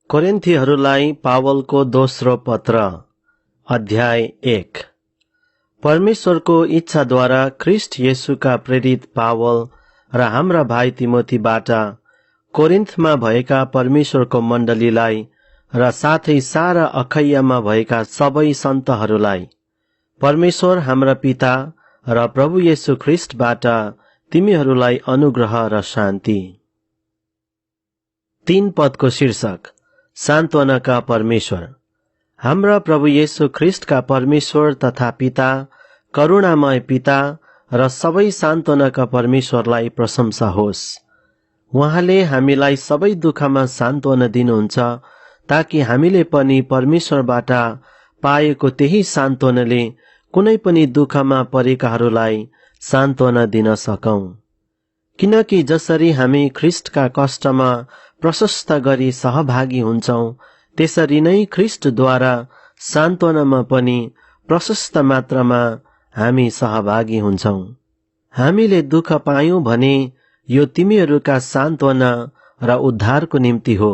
कोरिन्थीहरूलाई पावलको दोस्रो पत्र अध्याय 1। परमेश्वरको इच्छाद्वारा ख्रिस्ट येशूका प्रेरित पावल र हाम्रा भाइ तिमोथीबाट कोरिन्थमा भएका परमेश्वरको मण्डलीलाई र साथै सारा अखैयामा भएका सबै सन्तहरूलाई, परमेश्वर हाम्रा पिता र प्रभु येशू ख्रिस्टबाट तिमीहरूलाई अनुग्रह र शान्ति। 3 पदको शीर्षक सान्त्वनाका परमेश्वर। हाम्रा प्रभु येशू ख्रिस्टका परमेश्वर तथा पिता, करुणामय पिता र सबै सान्त्वनाका परमेश्वरलाई प्रशंसा होस्। उहाँले हामीलाई सबै दुःखमा सान्त्वना दिनुहुन्छ, ताकि हामीले पनि परमेश्वरबाट पाएको त्यही सान्त्वनाले कुनै पनि दुःखमा परेकाहरूलाई सान्त्वना दिन सकौं। किनकि जसरी हामी ख्रिस्टका कष्टमा प्रशस्त गरी सहभागी हुन्छौं, त्यसरी नै ख्रिस्टद्वारा सान्त्वनामा पनि प्रशस्त मात्रामा हामी सहभागी हुन्छौं। हामीले दुःख पायौं भने यो तिमीहरूका सान्त्वना र उद्धारको निम्ति हो।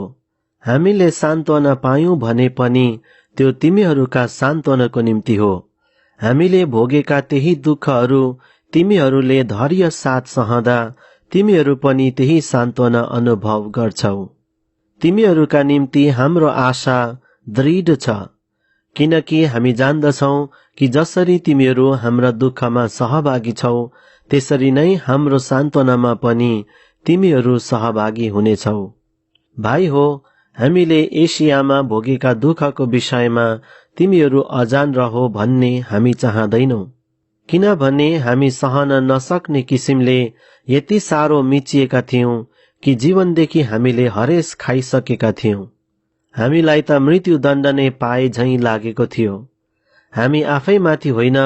हामीले सान्त्वना पायौं भने पनि त्यो तिमीहरूका सान्त्वनाको निम्ति हो। हामीले भोगेका त्यही दुःखहरू तिमीहरूले धैर्य साथ सहँदा तिमीहरू पनि त्यही सान्त्वना अनुभव गर्छौ। तिमीहरूका निम्ति हाम्रो आशा दृढ छ, किनकि हामी जान्दछौ कि जसरी तिमीहरू हाम्रा दुःखमा सहभागी छौ, त्यसरी नै हाम्रो सान्त्वनामा पनि तिमीहरू सहभागी हुनेछौ। भाइ हो, हामीले एसियामा भोगेका दुःखको विषयमा तिमीहरू अजान रहो भन्ने हामी चाहदैनौ, किनभने हामी सहन नसक्ने किसिमले यति साह्रो मिचिएका थियौं कि जीवनदेखि हामीले हरेस खाइसकेका थियौं। हामीलाई त मृत्युदण्ड नै पाए झैं लागेको थियो। हामी आफैमाथि होइन,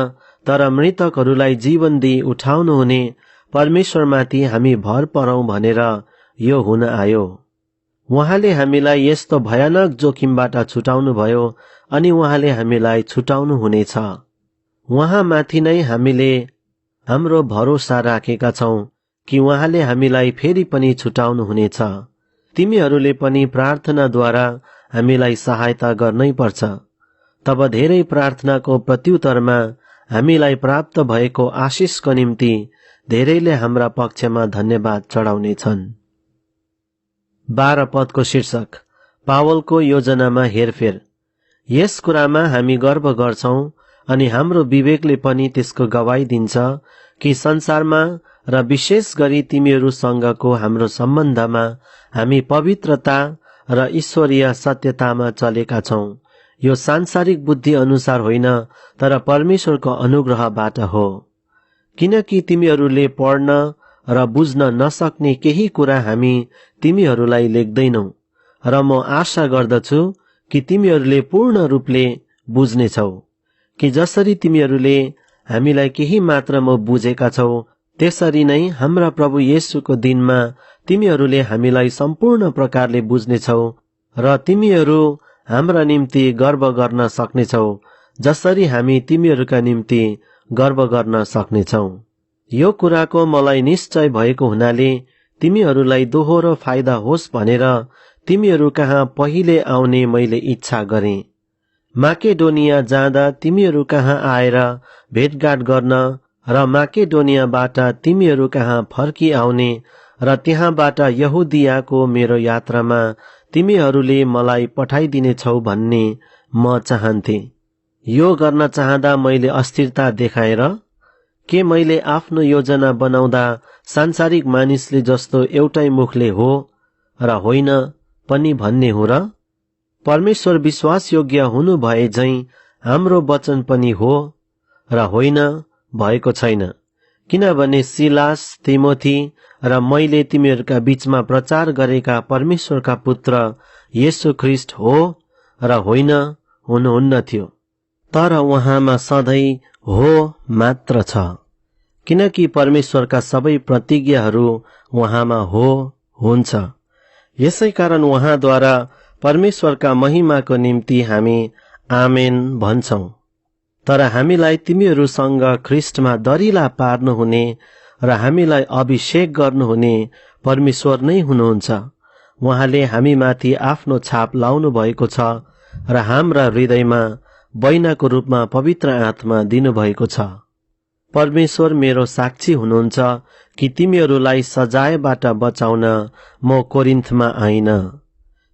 तर मृतकहरूलाई जीवन दिई उठाउनु हुने परमेश्वरमाथि हामी भर परौं भनेर यो हुन आयो। उहाँले हामीलाई यस्तो भयानक जोखिमबाट छुटाउनु भयो, अनि उहाँले हामीलाई छुटाउनु हुनेछ। उहाँमाथि नै हामीले हाम्रो भरोसा राखेका छौं कि उहाँले हामीलाई फेरि पनि छुटाउनु हुनेछ। तिमीहरूले पनि प्रार्थनाद्वारा हामीलाई सहायता गर्नै पर्छ। तब धेरै प्रार्थनाको प्रत्युत्तरमा हामीलाई प्राप्त भएको आशिषको निम्ति धेरैले हाम्रा पक्षमा धन्यवाद चढाउनेछन्। 12 पदको शीर्षक पावलको योजनामा हेरफेर। यस कुरामा हामी गर्व गर्छौं, अनि हाम्रो विवेकले पनि त्यसको गवाई दिन्छ कि संसारमा र विशेष गरी तिमीहरूसँगको हाम्रो सम्बन्धमा हामी पवित्रता र ईश्वरीय सत्यतामा चलेका छौं। यो सांसारिक बुद्धि अनुसार होइन, तर परमेश्वरको अनुग्रहबाट हो। किनकि तिमीहरूले पढ्न र बुझ्न नसक्ने केही कुरा हामी तिमीहरूलाई लेख्दैनौ, र म आशा गर्दछु कि तिमीहरूले पूर्ण रूपले बुझ्नेछौ कि जसरी तिमीहरूले हामीलाई केही मात्रामा बुझेका छौ, त्यसरी नै हाम्रा प्रभु येशूको दिनमा तिमीहरूले हामीलाई सम्पूर्ण प्रकारले बुझ्नेछौ, र तिमीहरू हाम्रा निम्ति गर्व गर्न सक्नेछौ, जसरी हामी तिमीहरूका निम्ति गर्व गर्न सक्नेछौ। यो कुराको मलाई निश्चय भएको हुनाले तिमीहरूलाई दोहोरो फाइदा होस् भनेर तिमीहरू कहाँ पहिले आउने मैले इच्छा गरेँ। माकेडोनिया जाँदा तिमीहरू कहाँ आएर भेटघाट गर्न र माकेडोनियाबाट तिमीहरू कहाँ फर्की आउने र त्यहाँबाट यहुदियाको मेरो यात्रामा तिमीहरूले मलाई पठाइदिनेछौ भन्ने म चाहन्थे। यो गर्न चाहँदा मैले अस्थिरता देखाएर के मैले आफ्नो योजना बनाउँदा सांसारिक मानिसले जस्तो एउटै मुखले हो र होइन पनि भन्ने हो र? परमेश्वर विश्वासयोग्य हुनु भए झैं हाम्रो वचन पनि हो र होइन भएको छैन। किनभने सिलास, तिमोथी र मैले तिमीहरूका बीचमा प्रचार गरेका परमेश्वरका पुत्र येशू ख्रिस्ट हो र होइन हुनुहुन्न थियो, तर उहाँमा सधैँ हो मात्र छ। किनकि परमेश्वरका सबै प्रतिज्ञाहरू उहाँमा हो हुन्छ। यसै कारण उहाँद्वारा परमेश्वरका महिमाको निम्ति हामी आमेन भन्छौं। तर हामीलाई तिमीहरूसँग ख्रिस्टमा दरिला पार्नुहुने र हामीलाई अभिषेक गर्नुहुने परमेश्वर नै हुनुहुन्छ। उहाँले हामीमाथि आफ्नो छाप लाउनु भएको छ र हाम्रा हृदयमा बैनाको रूपमा पवित्र आत्मा दिनुभएको छ। परमेश्वर मेरो साक्षी हुनुहुन्छ कि तिमीहरूलाई सजायबाट बचाउन म कोरिन्थमा आइन।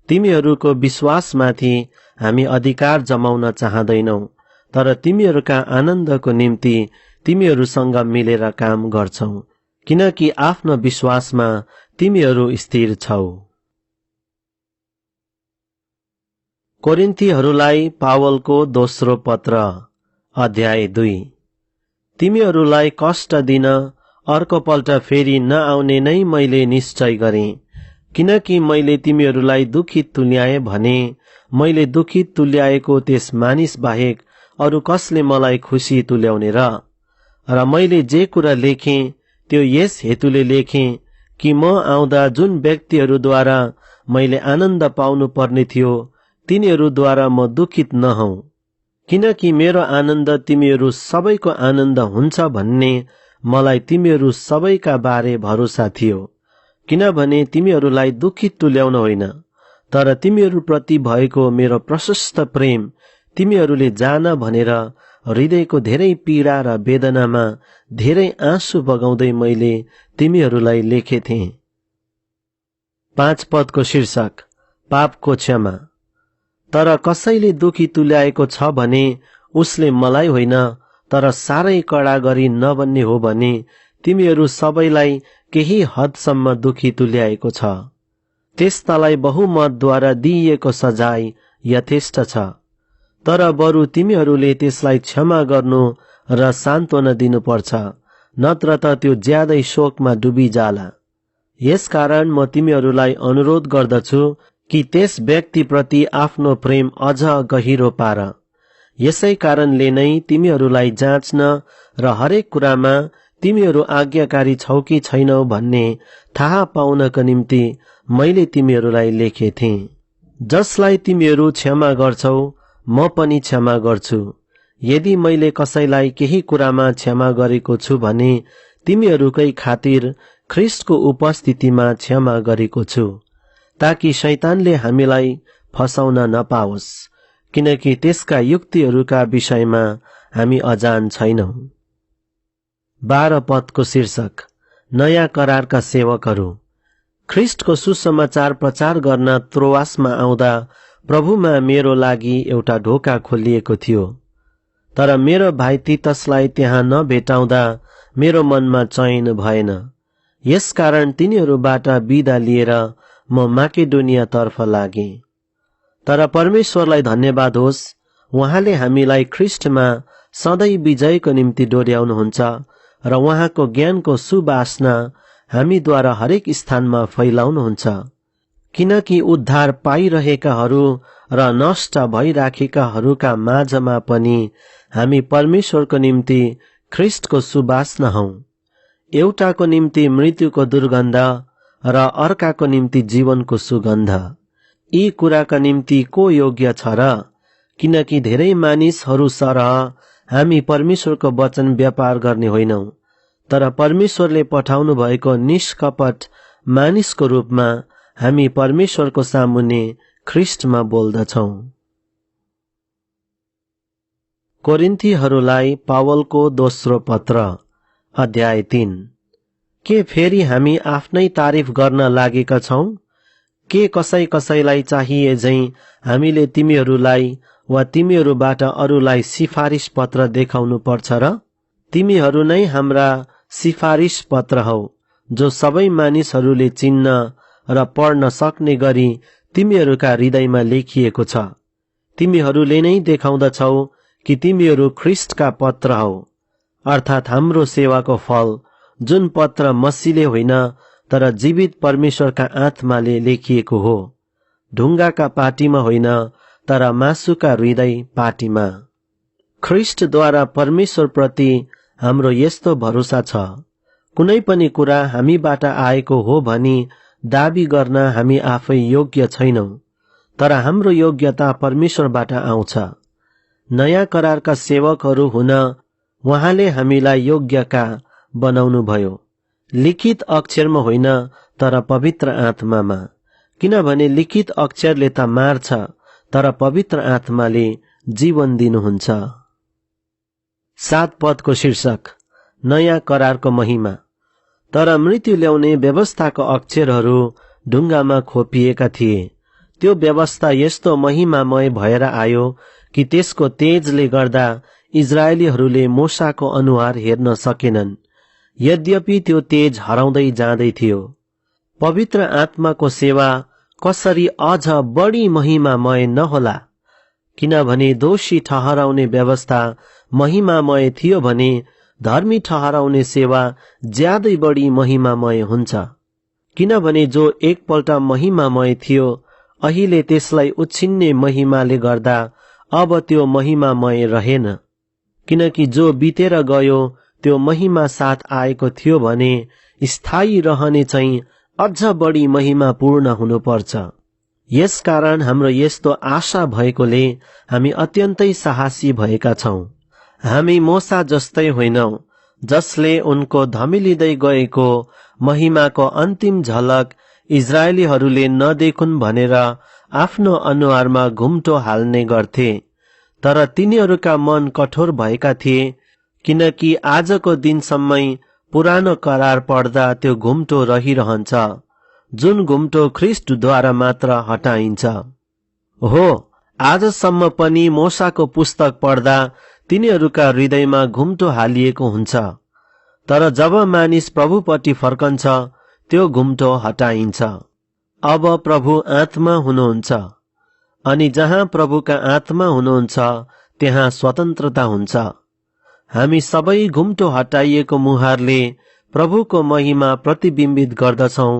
तिमीहरूको विश्वासमाथि हामी अधिकार जमाउन चाहदैनौ, तर तिमीहरूका आनन्दको निम्ति तिमीहरूसँग मिलेर काम गर्छौ, किनकि आफ्नो विश्वासमा तिमीहरू स्थिर छौ। कोरिन्थीहरूलाई पावलको दोस्रो पत्र अध्याय 2। तिमीहरूलाई कष्ट दिन अर्कोपल्ट फेरि नआउने नै मैले निश्चय गरेँ, किनकि मैले तिमीहरूलाई दुखित तुल्याएँ भने मैले दुखित तुल्याएको त्यस मानिस बाहेक अरू कसले मलाई खुसी तुल्याउने र मैले जे कुरा लेखेँ त्यो यस हेतुले लेखेँ कि म आउँदा जुन व्यक्तिहरूद्वारा मैले आनन्द पाउनु पर्ने थियो तिनीहरूद्वारा म दुखित नहौं, किनकि मेरो आनन्द तिमीहरू सबैको आनन्द हुन्छ भन्ने मलाई तिमीहरू सबैका बारे भरोसा थियो। किनभने तिमीहरूलाई दुखित तुल्याउन होइन, तर तिमीहरूप्रति भएको मेरो प्रशस्त प्रेम तिमीहरूले जान भनेर हृदयको धेरै पीडा र वेदनामा धेरै आँसु बगाउँदै मैले तिमीहरूलाई लेखेथे। 5 पदको शीर्षक पापको क्षमा। तर कसैले दुखी तुल्याएको छ भने उसले मलाई होइन तर साह्रै कडा गरी नबन्ने हो भने तिमीहरू सबैलाई केही हदसम्म दुखी तुल्याएको छ। त्यस्तालाई बहुमतद्वारा दिइएको सजाय यथेष्ट छ, तर बरु तिमीहरूले त्यसलाई क्षमा गर्नु र सान्त्वना दिनुपर्छ, नत्र त त्यो ज्यादै शोकमा डुबिजाला। यसकारण म तिमीहरूलाई अनुरोध गर्दछु कि त्यस व्यक्तिप्रति आफ्नो प्रेम अझ गहिरो पार। यसै कारणले नै तिमीहरूलाई जाँच्न र हरेक कुरामा तिमीहरू आज्ञाकारी छौ कि छैनौ भन्ने थाहा पाउनको निम्ति मैले तिमीहरूलाई लेखेथे। जसलाई तिमीहरू क्षमा गर्छौ म पनि क्षमा गर्छु। यदि मैले कसैलाई केही कुरामा क्षमा गरेको छु भने तिमीहरूकै खातिर ख्रिस्टको उपस्थितिमा क्षमा गरेको छु, ताकि शैतानले हामीलाई फसाउन नपाओस्, किनकि त्यसका युक्तिहरूका विषयमा हामी अजान छैनौ। 12 पदको शीर्षक नयाँ करारका सेवकहरू। ख्रिस्टको सुसमाचार प्रचार गर्न त्रोआसमा आउँदा प्रभुमा मेरो लागि एउटा ढोका खोलिएको थियो, तर मेरो भाइ तीतसलाई त्यहाँ नभेटाउँदा मेरो मनमा चैन भएन। यसकारण तिनीहरूबाट बिदा लिएर म माकेडोनियातर्फ लागे। तर परमेश्वरलाई धन्यवाद होस्, उहाँले हामीलाई ख्रिस्टमा सधैँ विजयको निम्ति डोर्याउनुहुन्छ र उहाँको ज्ञानको सुवासना हामीद्वारा हरेक स्थानमा फैलाउनुहुन्छ, किनकि उद्धार पाइरहेकाहरू र नष्ट भइराखेकाहरूका माझमा पनि हामी परमेश्वरको निम्ति ख्रिस्टको सुवासना हौं। एउटाको निम्ति मृत्युको दुर्गन्ध र अर्काको निम्ति जीवनको सुगन्ध। यी कुराका निम्ति को योग्य छ र? किनकि धेरै मानिसहरू सरह हामी परमेश्वरको वचन व्यापार गर्ने होइनौ, तर परमेश्वरले पठाउनु भएको निष्कपट मानिसको रूपमा हामी परमेश्वरको सामुन्ने ख्रिस्टमा बोल्दछौ। कोरिन्थीहरूलाई पावलको दोस्रो पत्र अध्याय 3। के फेरि हामी आफ्नै तारिफ गर्न लागेका छौं? के कसैलाई चाहिए झैं हामीले तिमीहरूलाई वा तिमीहरूबाट अरूलाई सिफारिस पत्र देखाउनु पर्छ र? तिमीहरू नै हाम्रा सिफारिस पत्र हौ, जो सबै मानिसहरूले चिन्न र पढ्न सक्ने गरी तिमीहरूका हृदयमा लेखिएको छ। तिमीहरूले नै देखाउँदछौ कि तिमीहरू ख्रिस्टका पत्र हौ, अर्थात् हाम्रो सेवाको फल, जुन पत्र मसीले होइन तर जीवित परमेश्वरका आत्माले लेखिएको हो, ढुङ्गाका पाटीमा होइन तर मासुका हृदय पाटीमा। ख्रिस्टद्वारा परमेश्वर प्रति हाम्रो यस्तो भरोसा छ, कुनै पनि कुरा हामीबाट आएको हो भनी दाबी गर्न हामी आफै योग्य छैनौ, तर हाम्रो योग्यता परमेश्वरबाट आउँछ। नयाँ करारका सेवकहरू हुन उहाँले हामीलाई योग्यका बनाउनु भयो, लिखित अक्षरमा होइन तर पवित्र आत्मामा, किनभने लिखित अक्षरले त मार्छ, तर पवित्र आत्माले जीवन दिनुहुन्छ। 7 पदको शीर्षक नयाँ करारको महिमा। तर मृत्यु ल्याउने व्यवस्थाको अक्षरहरू ढुङ्गामा खोपिएका थिए। त्यो व्यवस्था यस्तो महिमामय भएर आयो कि त्यसको तेजले गर्दा इजरायलीहरूले मूसाको अनुहार हेर्न सकेनन्। यद्यपि त्यो तेज हराउँदै जाँदै थियो। पवित्र आत्माको सेवा कसरी अझ बढी महिमामय नहोला? किनभने दोषी ठहराउने व्यवस्था महिमामय थियो भने धर्मी ठहराउने सेवा ज्यादै बढी महिमामय हुन्छ। किनभने जो एकपल्ट महिमामय थियो, अहिले त्यसलाई उछिन्ने महिमाले गर्दा अब त्यो महिमामय रहेन। किनकि जो बितेर गयो त्यो महिमा साथ आएको थियो भने स्थायी रहने चाहिँ अझ बढी महिमापूर्ण हुनुपर्छ। यसकारण हाम्रो यस्तो आशा भएकोले हामी अत्यन्तै साहसी भएका छौं। हामी मूसा जस्तै होइनौं, जसले उनको धमिलिँदै गएको महिमाको अन्तिम झलक इजरायलीहरूले नदेखुन् भनेर आफ्नो अनुहारमा घुम्टो हाल्ने गर्थे। तर तिनीहरूका मन कठोर भएका थिए, किनकि आजको दिनसम्मै पुरानो करार पढ्दा त्यो घुम्टो रहिरहन्छ, जुन घुम्टो ख्रीष्टद्वारा मात्र हटाइन्छ। हो, आजसम्म पनि मूसाको पुस्तक पढ्दा तिनीहरूका हृदयमा घुम्टो हालिएको हुन्छ। तर जब मानिस प्रभुपट्टि फर्कन्छ त्यो घुम्टो हटाइन्छ। अब प्रभु आत्मा हुनुहुन्छ, अनि जहाँ प्रभुका आत्मा हुनुहुन्छ त्यहाँ स्वतन्त्रता हुन्छ। हामी सबै घुम्टो हटाइएको मुहारले प्रभुको महिमा प्रतिबिम्बित गर्दछौं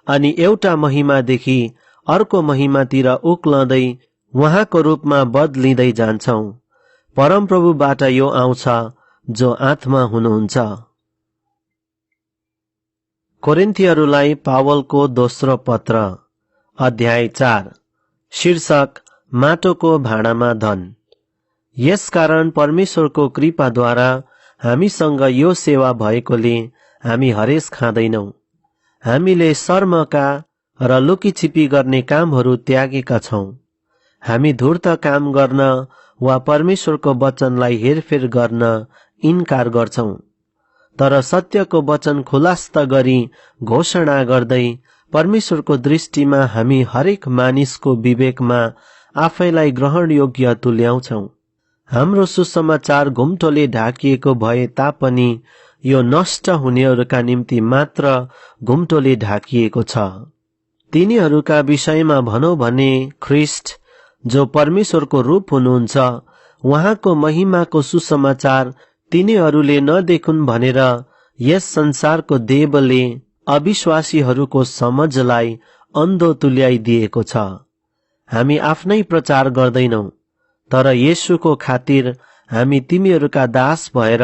अनि एउटा महिमादेखि अर्को महिमातिर उक्लँदै उहाँको रूपमा बदलिँदै जान्छौं। परमप्रभुबाट यो आउँछ जो आत्मा हुनुहुन्छ। कोरिन्थीहरूलाई पावलको दोस्रो पत्र अध्याय 4 शीर्षक माटोको भाँडामा धन। यसकारण परमेश्वरको कृपाद्वारा हामीसँग यो सेवा भएकोले हामी हरेस खाँदैनौं। हामीले शर्मका र लुकीछिपी गर्ने कामहरू त्यागेका छौं। हामी धूर्त काम गर्न वा परमेश्वरको वचनलाई हेरफेर गर्न इन्कार गर्छौं। तर सत्यको वचन खुलास्त गरी घोषणा गर्दै परमेश्वरको दृष्टिमा हामी हरेक मानिसको विवेकमा आफैलाई ग्रहण योग्य तुल्याउँछौं। हाम्रो सुसमाचार घुम्टोले ढाकिएको भए तापनि यो नष्ट हुनेहरूका निम्ति मात्र घुम्टोले ढाकिएको छ। तिनीहरूका विषयमा भनौं भने ख्रीष्ट जो परमेश्वरको रूप हुनुहुन्छ, उहाँको महिमाको सुसमाचार तिनीहरूले नदेखुन् भनेर यस संसारको देवले अविश्वासीहरूको समझलाई अन्धो तुल्याइदिएको छ। हामी आफ्नै प्रचार गर्दैनौं, तर येशूको खातिर हामी तिमीहरूका दास भएर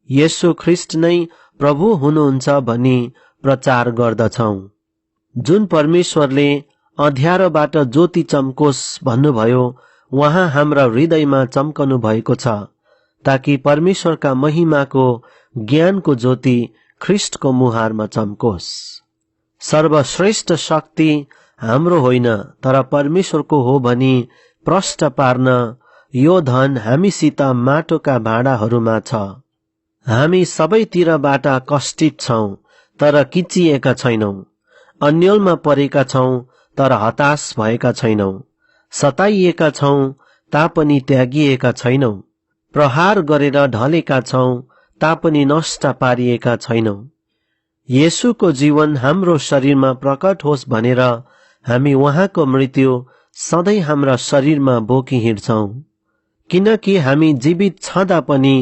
येशू ख्रीष्ट नै प्रभु हुनुहुन्छ भनी प्रचार गर्दछौं। जुन परमेश्वरले अँध्यारोबाट ज्योति चम्कोस् भन्नुभयो, उहाँ हाम्रा हृदयमा चम्कनु भएको छ, ताकि परमेश्वरका महिमाको ज्ञानको ज्योति ख्रीष्टको मुहारमा चम्कोस्। सर्वश्रेष्ठ शक्ति हाम्रो होइन, तर परमेश्वरको हो भनी प्रष्ट पार्न यो धन हामीसित माटोका भाँडाहरूमा छ। हामी सबैतिरबाट कष्टित छौं, तर किचिएका छैनौं। अन्योलमा परेका छौं, तर हताश भएका छैनौं। सताइएका छौं, तापनि त्यागिएका छैनौं। प्रहार गरेर ढलेका छौं, तापनि नष्ट पारिएका छैनौं। येशूको जीवन हाम्रो शरीरमा प्रकट होस् भनेर हामी उहाँको मृत्यु सधैँ हाम्रा शरीरमा बोकी हिँड्छौं। किनकि हामी जीवित छँदा पनि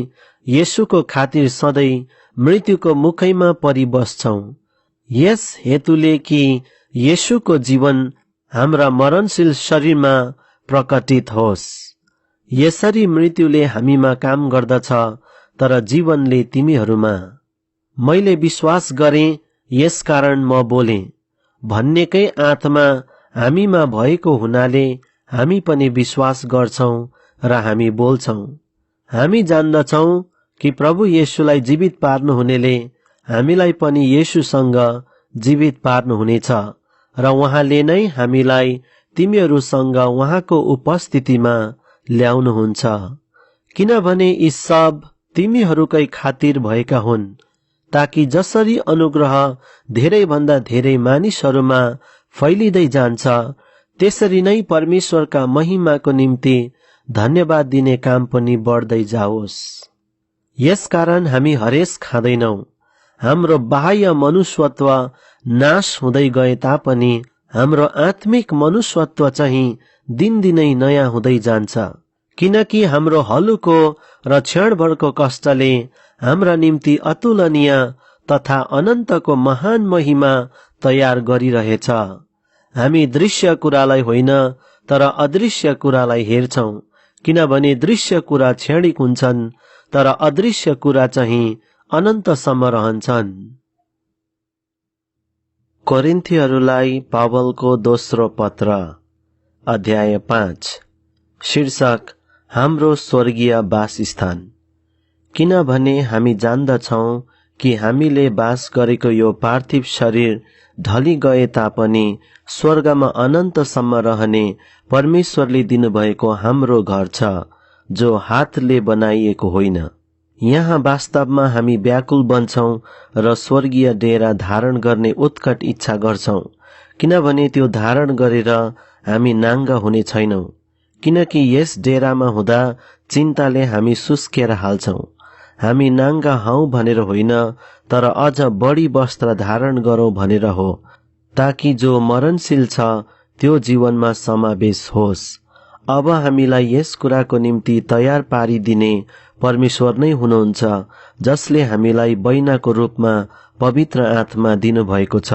येशूको खातिर सधैँ मृत्युको मुखैमा परिबस्छौं। यस हेतुले कि येशूको जीवन हाम्रा मरणशील शरीरमा प्रकटित होस्। यसरी मृत्युले हामीमा काम गर्दछ, तर जीवनले तिमीहरूमा। मैले विश्वास गरेँ, यसकारण म बोलेँ भन्नेकै आत्मा हामीमा भएको हुनाले हामी पनि विश्वास गर्छौं र हामी बोल्छौं। हामी जान्दछौं कि प्रभु येशूलाई जीवित पार्नुहुनेले हामीलाई पनि येशूसँग जीवित पार्नुहुनेछ र उहाँले नै हामीलाई तिमीहरूसँग उहाँको उपस्थितिमा ल्याउनुहुन्छ, किनभने यी सब तिमीहरूकै खातिर भएका हुन्, ताकि जसरी अनुग्रह धेरै भन्दा धेरै मानिसहरूमा फैलिँदै जान्छ, त्यसरी नै परमेश्वरका महिमाको निम्ति धन्यवाद दिने काम पनि बढ्दै जाओस्। यसकारण हामी हरेस खाँदैनौ। हाम्रो बाह्य मनुष्यत्व नाश हुँदै गए तापनि हाम्रो आत्मिक मनुष्यत्व चाहिँ दिनदिनै नयाँ हुँदै जान्छ, किनकि हाम्रो हलुको र क्षणभरको कष्टले हाम्रा निम्ति अतुलनीय तथा अनन्तको महान महिमा तयार गरिरहेछ। हामी दृश्य कुरालाई होइन तर अदृश्य कुरालाई हेर्छौं, किनभने दृश्य कुरा क्षणिक हुन्छन् तर अदृश्य कुरा चाहिँ अनन्तसम्म रहन्छन्। कोरिन्थीहरूलाई पावलको दोस्रो पत्र अध्याय 5। शीर्षक हाम्रो स्वर्गीय वासस्थान। किनभने हामी जान्दछौं कि हामीले बास गरेको यो पार्थिव शरीर ढली गए तापनि स्वर्गमा अनन्तसम्म रहने परमेश्वरले दिनुभएको हाम्रो घर छ, जो हातले बनाइएको होइन। यहाँ वास्तवमा हामी व्याकुल बन्छौं र स्वर्गीय डेरा धारण गर्ने उत्कट इच्छा गर्छौं, किनभने त्यो धारण गरेर हामी नाङ्गा हुने छैनौं, किनकि यस डेरामा हुँदा चिन्ताले हामी सुस्केर हाल्छौं। हामी नाङ्गा हौं भनेर होइन, तर अझ बढी वस्त्र धारण गरौं भनेर हो, ताकि जो मरणशील छ त्यो जीवनमा समावेश होस्। अब हामीलाई यस कुराको निम्ति तयार पारिदिने परमेश्वर नै हुनुहुन्छ, जसले हामीलाई बैनाको रूपमा पवित्र आत्मा दिनुभएको छ।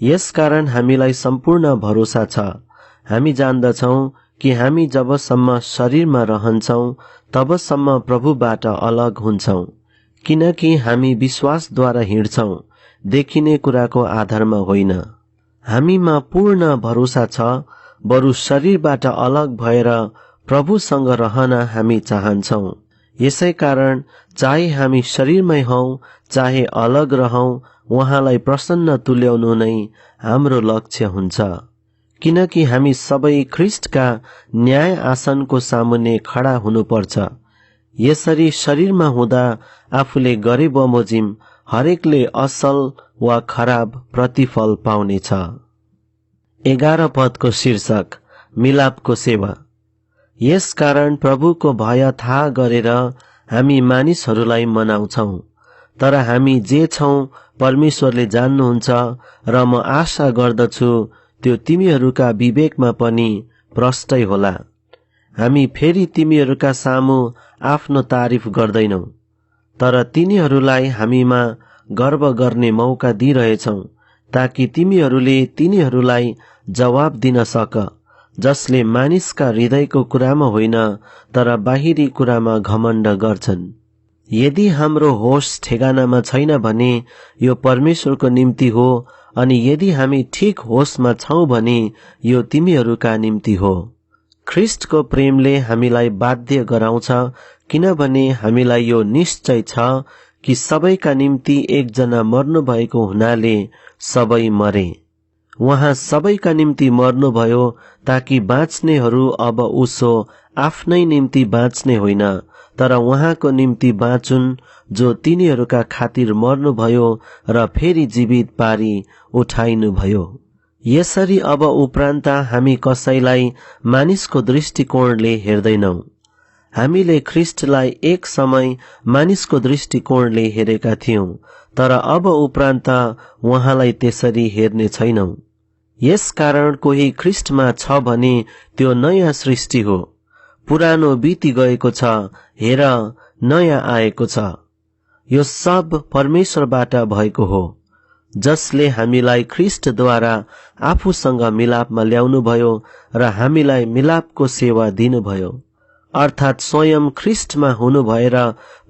यसकारण हामीलाई सम्पूर्ण भरोसा छ। हामी जान्दछौं कि हामी जबसम्म शरीरमा रहन्छौं तबसम्म प्रभुबाट अलग हुन्छौं, किनकि हामी विश्वासद्वारा हिँड्छौं, देखिने कुराको आधारमा होइन। हामीमा पूर्ण भरोसा छ, बरु शरीरबाट अलग भएर प्रभुसँग रहन हामी चाहन्छौं। यसै कारण चाहे हामी शरीरमै हौं चाहे अलग रहौं, उहाँलाई प्रसन्न तुल्याउनु नै हाम्रो लक्ष्य हुन्छ, किनकि हामी सबै ख्रिस्टका न्याय आसनको सामुन्ने खडा हुनुपर्छ। यसरी शरीरमा हुँदा आफूले गरे बमोजिम हरेकले असल वा खराब प्रतिफल पाउनेछ। 11 पदको शीर्षक मिलापको सेवा। यसकारण प्रभुको भय थाहा गरेर हामी मानिसहरूलाई मनाउँछौं, तर हामी जे छौं परमेश्वरले जान्नुहुन्छ, र म आशा गर्दछु त्यो तिमीहरूका विवेकमा पनि प्रष्टै होला। हामी फेरि तिमीहरूका सामु आफ्नो तारिफ गर्दैनौं, तर तिनीहरूलाई हामीमा गर्व गर्ने मौका दिइरहेछौं, ताकि तिमीहरूले तिनीहरूलाई जवाब दिन सक, जसले मानिसका हृदयको कुरामा होइन तर बाहिरी कुरामा घमण्ड गर्छन्। यदि हाम्रो होश ठेगानामा छैन भने यो परमेश्वरको निम्ति हो, अनि यदि हामी ठीक होशमा छौं भने यो तिमीहरूका निम्ति हो। ख्रिस्टको प्रेमले हामीलाई बाध्य गराउँछ, किनभने हामीलाई यो निश्चय छ कि सबैका निम्ति एकजना मर्नु भएको हुनाले सबै मरे। उहाँ सबैका निम्ति मर्नुभयो, ताकि बाँच्नेहरू अब उसो आफ्नै निम्ति बाँच्ने होइन, तर उहाँको निम्ति बाँचुन्, जो तिनीहरूका खातिर मर्नुभयो र फेरि जीवित पारी उठाइनुभयो। यसरी अब उपरान्त हामी कसैलाई मानिसको दृष्टिकोणले हेर्दैनौं। हामीले ख्रिस्टलाई एक समय मानिसको दृष्टिकोणले हेरेका थियौं, तर अब उपरान्त उहाँलाई त्यसरी हेर्ने छैनौं। यसकारण कोही ख्रिस्टमा छ भने त्यो नयाँ सृष्टि हो, पुरानो बिति गएको छ, हेर नयाँ आएको छ। यो सब परमेश्वरबाट भएको हो, जसले हामीलाई ख्रिस्टद्वारा आफूसँग मिलापमा ल्याउनुभयो र हामीलाई मिलापको सेवा दिनुभयो। अर्थात् स्वयं ख्रिस्टमा हुनु भएर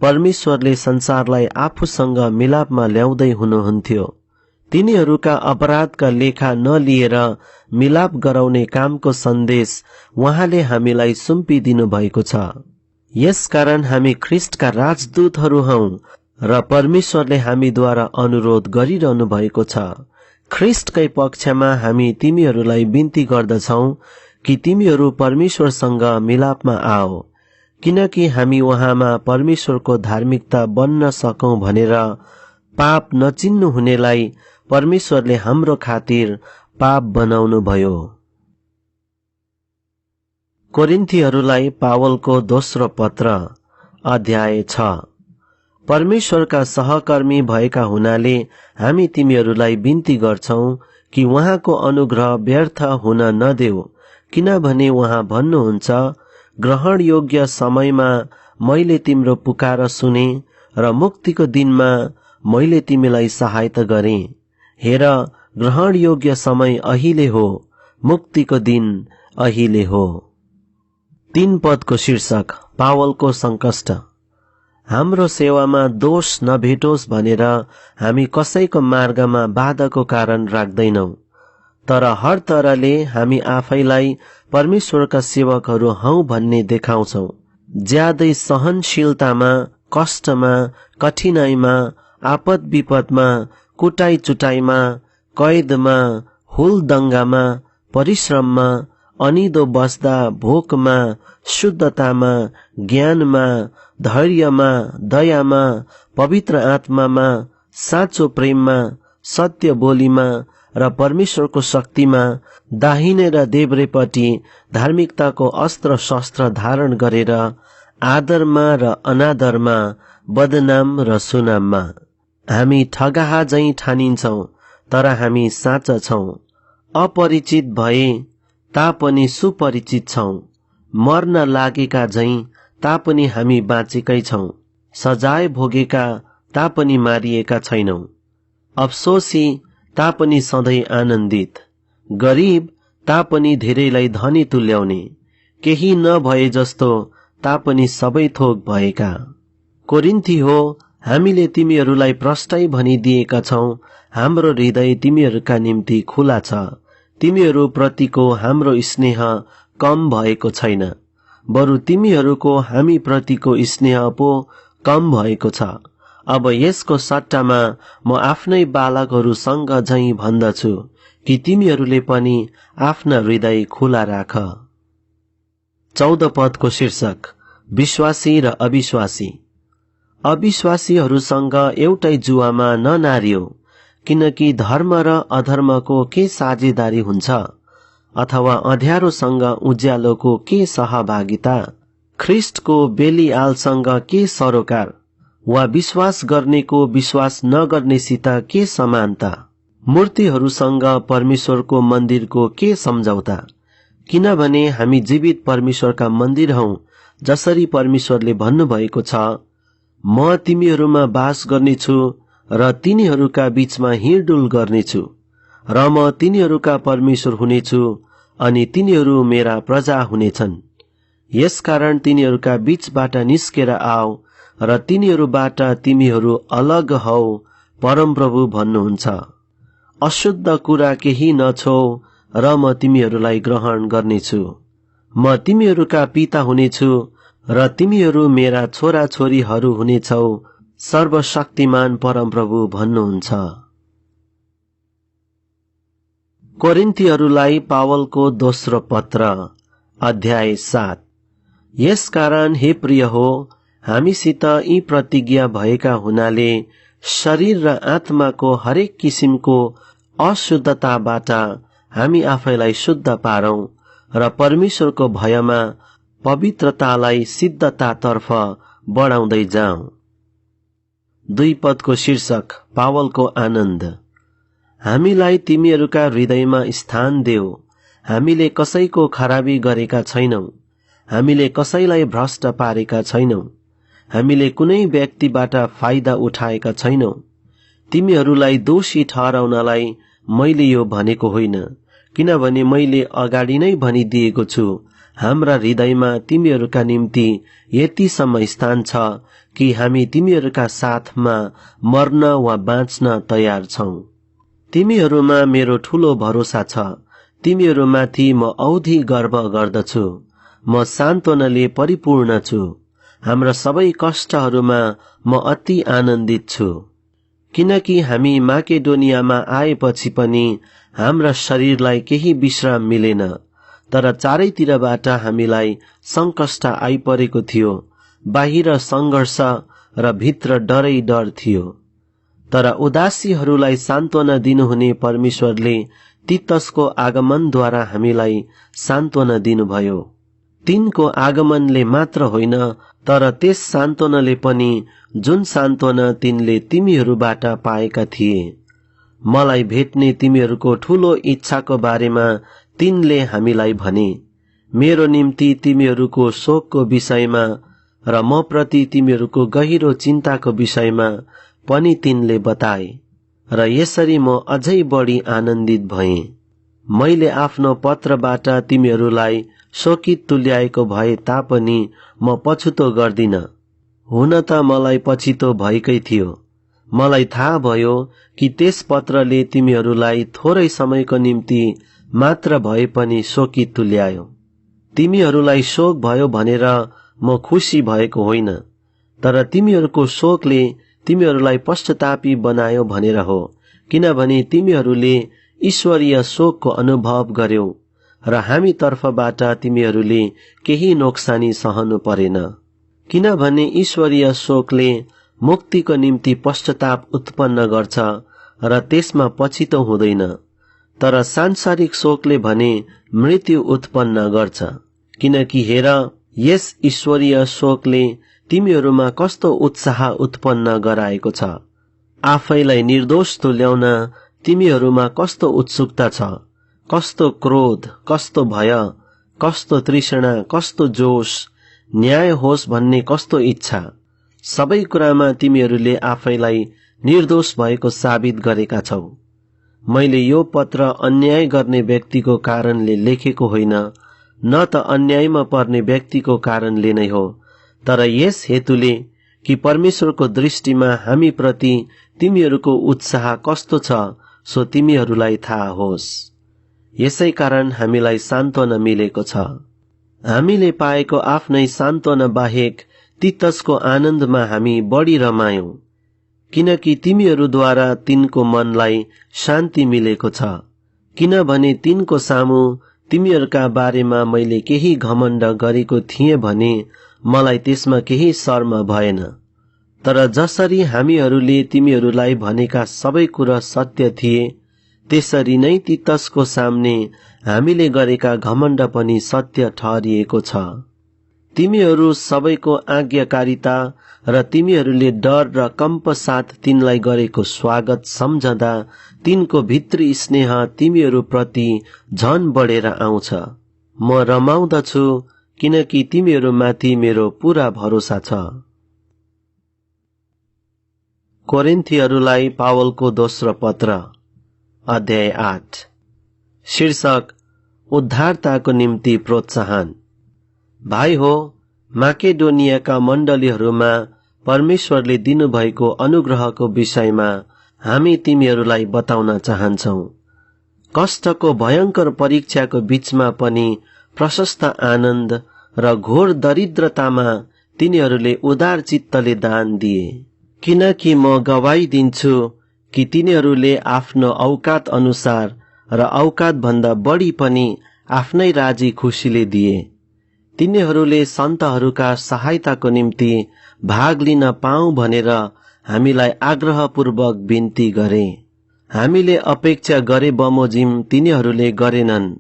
परमेश्वरले संसारलाई आफूसँग मिलापमा ल्याउँदै हुनुहुन्थ्यो। तिनीहरूका अपराधका लेखा नलिएर मिलाप गराउने कामको सन्देश उहाँले हामीलाई सुम्पिदिनु भएको छ। यसकारण हामी ख्रिस्टका राजदूतहरू हौं र परमेश्वरले हामीद्वारा अनुरोध गरिरहनु भएको छ। ख्रिस्टकै पक्षमा हामी तिमीहरूलाई बिन्ती गर्दछौ कि तिमीहरू परमेश्वरसँग मिलापमा आओ, किनकि हामी उहाँमा परमेश्वरको धार्मिकता बन्न सकौं भनेर पाप नचिन्नु हुनेलाई परमेश्वरले हाम्रो खातिर पाप बनाउनु भयो। कोरिन्थीहरूलाई पावलको दोस्रो पत्र अध्याय 6। परमेश्वरका सहकर्मी भएका हुनाले हामी तिमीहरूलाई बिन्ती गर्छौं कि उहाँको अनुग्रह व्यर्थ हुन नदेऊ, किनभने उहाँ भन्नुहुन्छ, ग्रहण योग्य समयमा मैले तिम्रो पुकार सुने र मुक्तिको दिनमा मैले तिमीलाई सहायता गरे। हेर, ग्रहण योग्य समय अहिले हो, मुक्तिको दिन अहिले हो। 3 पदको शीर्षक पावलको संकष्ट। हाम्रो सेवामा दोष नभेटोस् भनेर हामी कसैको मार्गमा बाधाको कारण राख्दैनौ, तर हर तरले हामी आफैलाई परमेश्वरका सेवकहरू हौ भन्ने देखाउँछौ। ज्यादै सहनशीलतामा, कष्टमा, कठिनाइमा, आपद विपदमा, कुटाई चुटाईमा, कैदमा, हुलदंगामा, परिश्रममा, अनिदो बस्दा, भोकमा, शुद्धतामा, ज्ञानमा, धैर्यमा, दयामा, पवित्र आत्मामा, साँचो प्रेममा, सत्य बोलीमा र परमेश्वरको शक्तिमा, दाहिने र देब्रेपट्टि धार्मिकताको अस्त्र शस्त्र धारण गरेर आदरमा र अनादरमा, बदनाम र सुनाममा। हामी ठगाहा झैं ठानिन्छौं, तर हामी साँचा छौं। अपरिचित भए तापनि सुपरिचित छौं। मर्न लागेका झैं तापनि हामी बाँचेकै छौं। सजाय भोगेका तापनि मारिएका छैनौं। अफसोसी तापनि सधैँ आनन्दित। गरीब तापनि धेरैलाई धनी तुल्याउने। केही नभए जस्तो तापनि सबै थोक भएका। कोरिन्थी हो, हामीले तिमीहरूलाई प्रष्टै भनिदिएका छौं, हाम्रो हृदय तिमीहरूका निम्ति खुला छ। तिमीहरू प्रतिको हाम्रो स्नेह कम भएको छैन, बरु तिमीहरूको हामी प्रतिको स्नेह पो कम भएको छ। अब यसको सट्टामा म आफ्नै बालकहरूसँग झैं भन्दछु कि तिमीहरूले पनि आफ्ना हृदय खुला राख। 14 पदको शीर्षक विश्वासी र अविश्वासी। अविश्वासीहरूसँग एउटै जुवामा ननारियो, किनकि धर्म र अधर्मको के साझेदारी हुन्छ, अथवा अँध्यारोसँग उज्यालोको के सहभागिता, ख्रिस्टको बेलिआलसँग के सरोकार, वा विश्वास गर्नेको विश्वास नगर्नेसित के समानता, मूर्तिहरूसँग परमेश्वरको मन्दिरको के सम्झौता। किनभने हामी जीवित परमेश्वरका मन्दिर हौं, जसरी परमेश्वरले भन्नुभएको छ, म तिमीहरूमा बास गर्नेछु र तिनीहरूका बीचमा हिँडडुल गर्नेछु, र म तिनीहरूका परमेश्वर हुनेछु अनि तिनीहरू मेरा प्रजा हुनेछन्। यसकारण तिनीहरूका बीचबाट निस्केर आऊ र तिनीहरूबाट तिमीहरू अलग हौ, परमप्रभु भन्नुहुन्छ। अशुद्ध कुरा केही नछौ र म तिमीहरूलाई ग्रहण गर्नेछु। म तिमीहरूका पिता हुनेछु र तिमीहरू मेरा छोरा छोरीहरू हुनेछौ, सर्वशक्तिमान परमप्रभु भन्नुहुन्छ। कोरिन्थीहरूलाई पावलको दोस्रो पत्र अध्याय 7। यसकारण हे प्रिय हो, हामीसित यी प्रतिज्ञा भएका हुनाले शरीर र आत्माको हरेक किसिमको अशुद्धताबाट हामी आफैलाई शुद्ध पारौं र परमेश्वरको भयमा पवित्रतालाई सिद्धतातर्फ बढाउँदै जाउँ। 2 पदको शीर्षक पावलको आनन्द। हामीलाई तिमीहरूका हृदयमा स्थान देऊ। हामीले कसैको खराबी गरेका छैनौं। हामीले कसैलाई भ्रष्ट पारेका छैनौं। हामीले कुनै व्यक्तिबाट फाइदा उठाएका छैनौं। तिमीहरूलाई दोषी ठहराउनलाई मैले यो भनेको होइन, किनभने मैले अगाडि नै भनिदिएको छु, हाम्रा हृदयमा तिमीहरूका निम्ति यतिसम्म स्थान छ कि हामी तिमीहरूका साथमा मर्न वा बाँच्न तयार छौं। तिमीहरूमा मेरो ठूलो भरोसा छ। तिमीहरूमाथि म औधी गर्व गर्दछु। म सान्त्वनाले परिपूर्ण छु। हाम्रा सबै कष्टहरूमा म अति आनन्दित छु, किनकि हामी माकेडोनियामा आएपछि पनि हाम्रा शरीरलाई केही विश्राम मिलेन, तर चारैतिरबाट हामीलाई संकष्ट आइपरेको थियो। बाहिर संघर्ष र भित्र डरै डर थियो। तर उदासीहरूलाई सान्त्वना दिनुहुने परमेश्वरले तीतसको आगमनद्वारा हामीलाई सान्त्वना दिनुभयो। तिनको आगमनले मात्र होइन, तर त्यस सान्त्वनाले पनि जुन सान्त्वना तिनले तिमीहरूबाट पाएका थिए। मलाई भेट्ने तिमीहरूको ठूलो इच्छाको बारेमा तिनले हामीलाई भने। मेरो निम्ति तिमीहरूको शोकको विषयमा र म प्रति तिमीहरूको गहिरो चिन्ताको विषयमा पनि तिनले बताए, र यसरी म अझै बढी आनन्दित भएँ। मैले आफ्नो पत्रबाट तिमीहरूलाई शोकित तुल्याएको भए तापनि म पछुतो गर्दिन। हुन त मलाई पछितो भएकै थियो। मलाई थाहा भयो कि त्यस पत्रले तिमीहरूलाई थोरै समयको निम्ति मात्र भए पनि शोकित तुल्यायो। तिमीहरूलाई शोक भयो भनेर म खुसी भएको होइन, तर तिमीहरूको शोकले तिमीहरूलाई पश्चातापी बनायो भनेर हो, किनभने तिमीहरूले ईश्वरीय शोकको अनुभव गर्यौ र हामी तर्फबाट तिमीहरूले केही नोक्सानी सहनु परेन। किनभने ईश्वरीय शोकले मुक्तिको निम्ति पश्चाताप उत्पन्न गर्छ र त्यसमा पछितो हुँदैन, तर सांसारिक शोकले भने मृत्यु उत्पन्न गर्छ। किनकि हेर, यस ईश्वरीय शोकले तिमीहरूमा कस्तो उत्साह उत्पन्न गराएको छ। आफैलाई निर्दोष तुल्याउन तिमीहरूमा कस्तो उत्सुकता छ, कस्तो क्रोध, कस्तो भय, कस्तो तृष्णा, कस्तो जोश, न्याय होस् भन्ने कस्तो इच्छा। सबै कुरामा तिमीहरूले आफैलाई निर्दोष भएको साबित गरेका छौ। मैले यो पत्र अन्याय गर्ने व्यक्तिको कारणले लेखेको होइन, न त अन्यायमा पर्ने व्यक्तिको कारणले नै हो, तर यस हेतुले कि परमेश्वरको दृष्टिमा हामी प्रति तिमीहरूको उत्साह कस्तो छ सो तिमीहरूलाई थाहा होस्। यसै कारण हामीलाई सान्त्वना मिलेको छ। हामीले पाएको आफ्नै सान्त्वना बाहेक तीतसको आनन्दमा हामी बढी रमायौं, किनकि तिमीहरूद्वारा तिनको मनलाई शान्ति मिलेको छ। किनभने तिनको सामु तिमीहरूका बारेमा मैले केही घमण्ड गरेको थिएँ भने मलाई त्यसमा केही शर्म भएन। तर जसरी हामीहरूले तिमीहरूलाई भनेका सबै कुरा सत्य थिए, त्यसरी नै तीतसको सामने हामीले गरेका घमण्ड पनि सत्य ठहरिएको छ। तिमीहरू सबैको आज्ञाकारिता र तिमीहरूले डर र कम्प साथ तिनलाई गरेको स्वागत सम्झदा तिनको भित्री स्नेह तिमीहरू प्रति झन बढेर आउँछ। म रमाउँदछु किनकि तिमीहरूमाथि मेरो पूरा भरोसा छ। कोरिन्थीहरूलाई पावलको दोस्रो पत्र, अध्याय 8। शीर्षक उद्धारताको निम्ति प्रोत्साहन। भाइ हो, माकेडोनियाका मण्डलीहरूमा परमेश्वरले दिनुभएको अनुग्रहको विषयमा हामी तिमीहरूलाई बताउन चाहन्छौ। कष्टको भयंकर परीक्षाको बीचमा पनि प्रशस्त आनन्द र घोर दरिद्रतामा तिनीहरूले उदार चित्तले दान दिए। किनकि म गवाई दिन्छु कि तिनीहरूले आफ्नो औकात अनुसार र औकात भन्दा बढी पनि आफ्नै राजी खुसीले दिए। तिनीहरूले सन्तहरूका सहायताको निम्ति भाग लिन पाऊँ भनेर हामीलाई आग्रहपूर्वक बिन्ती गरे। हामीले अपेक्षा गरे बमोजिम तिनीहरूले गरेनन्,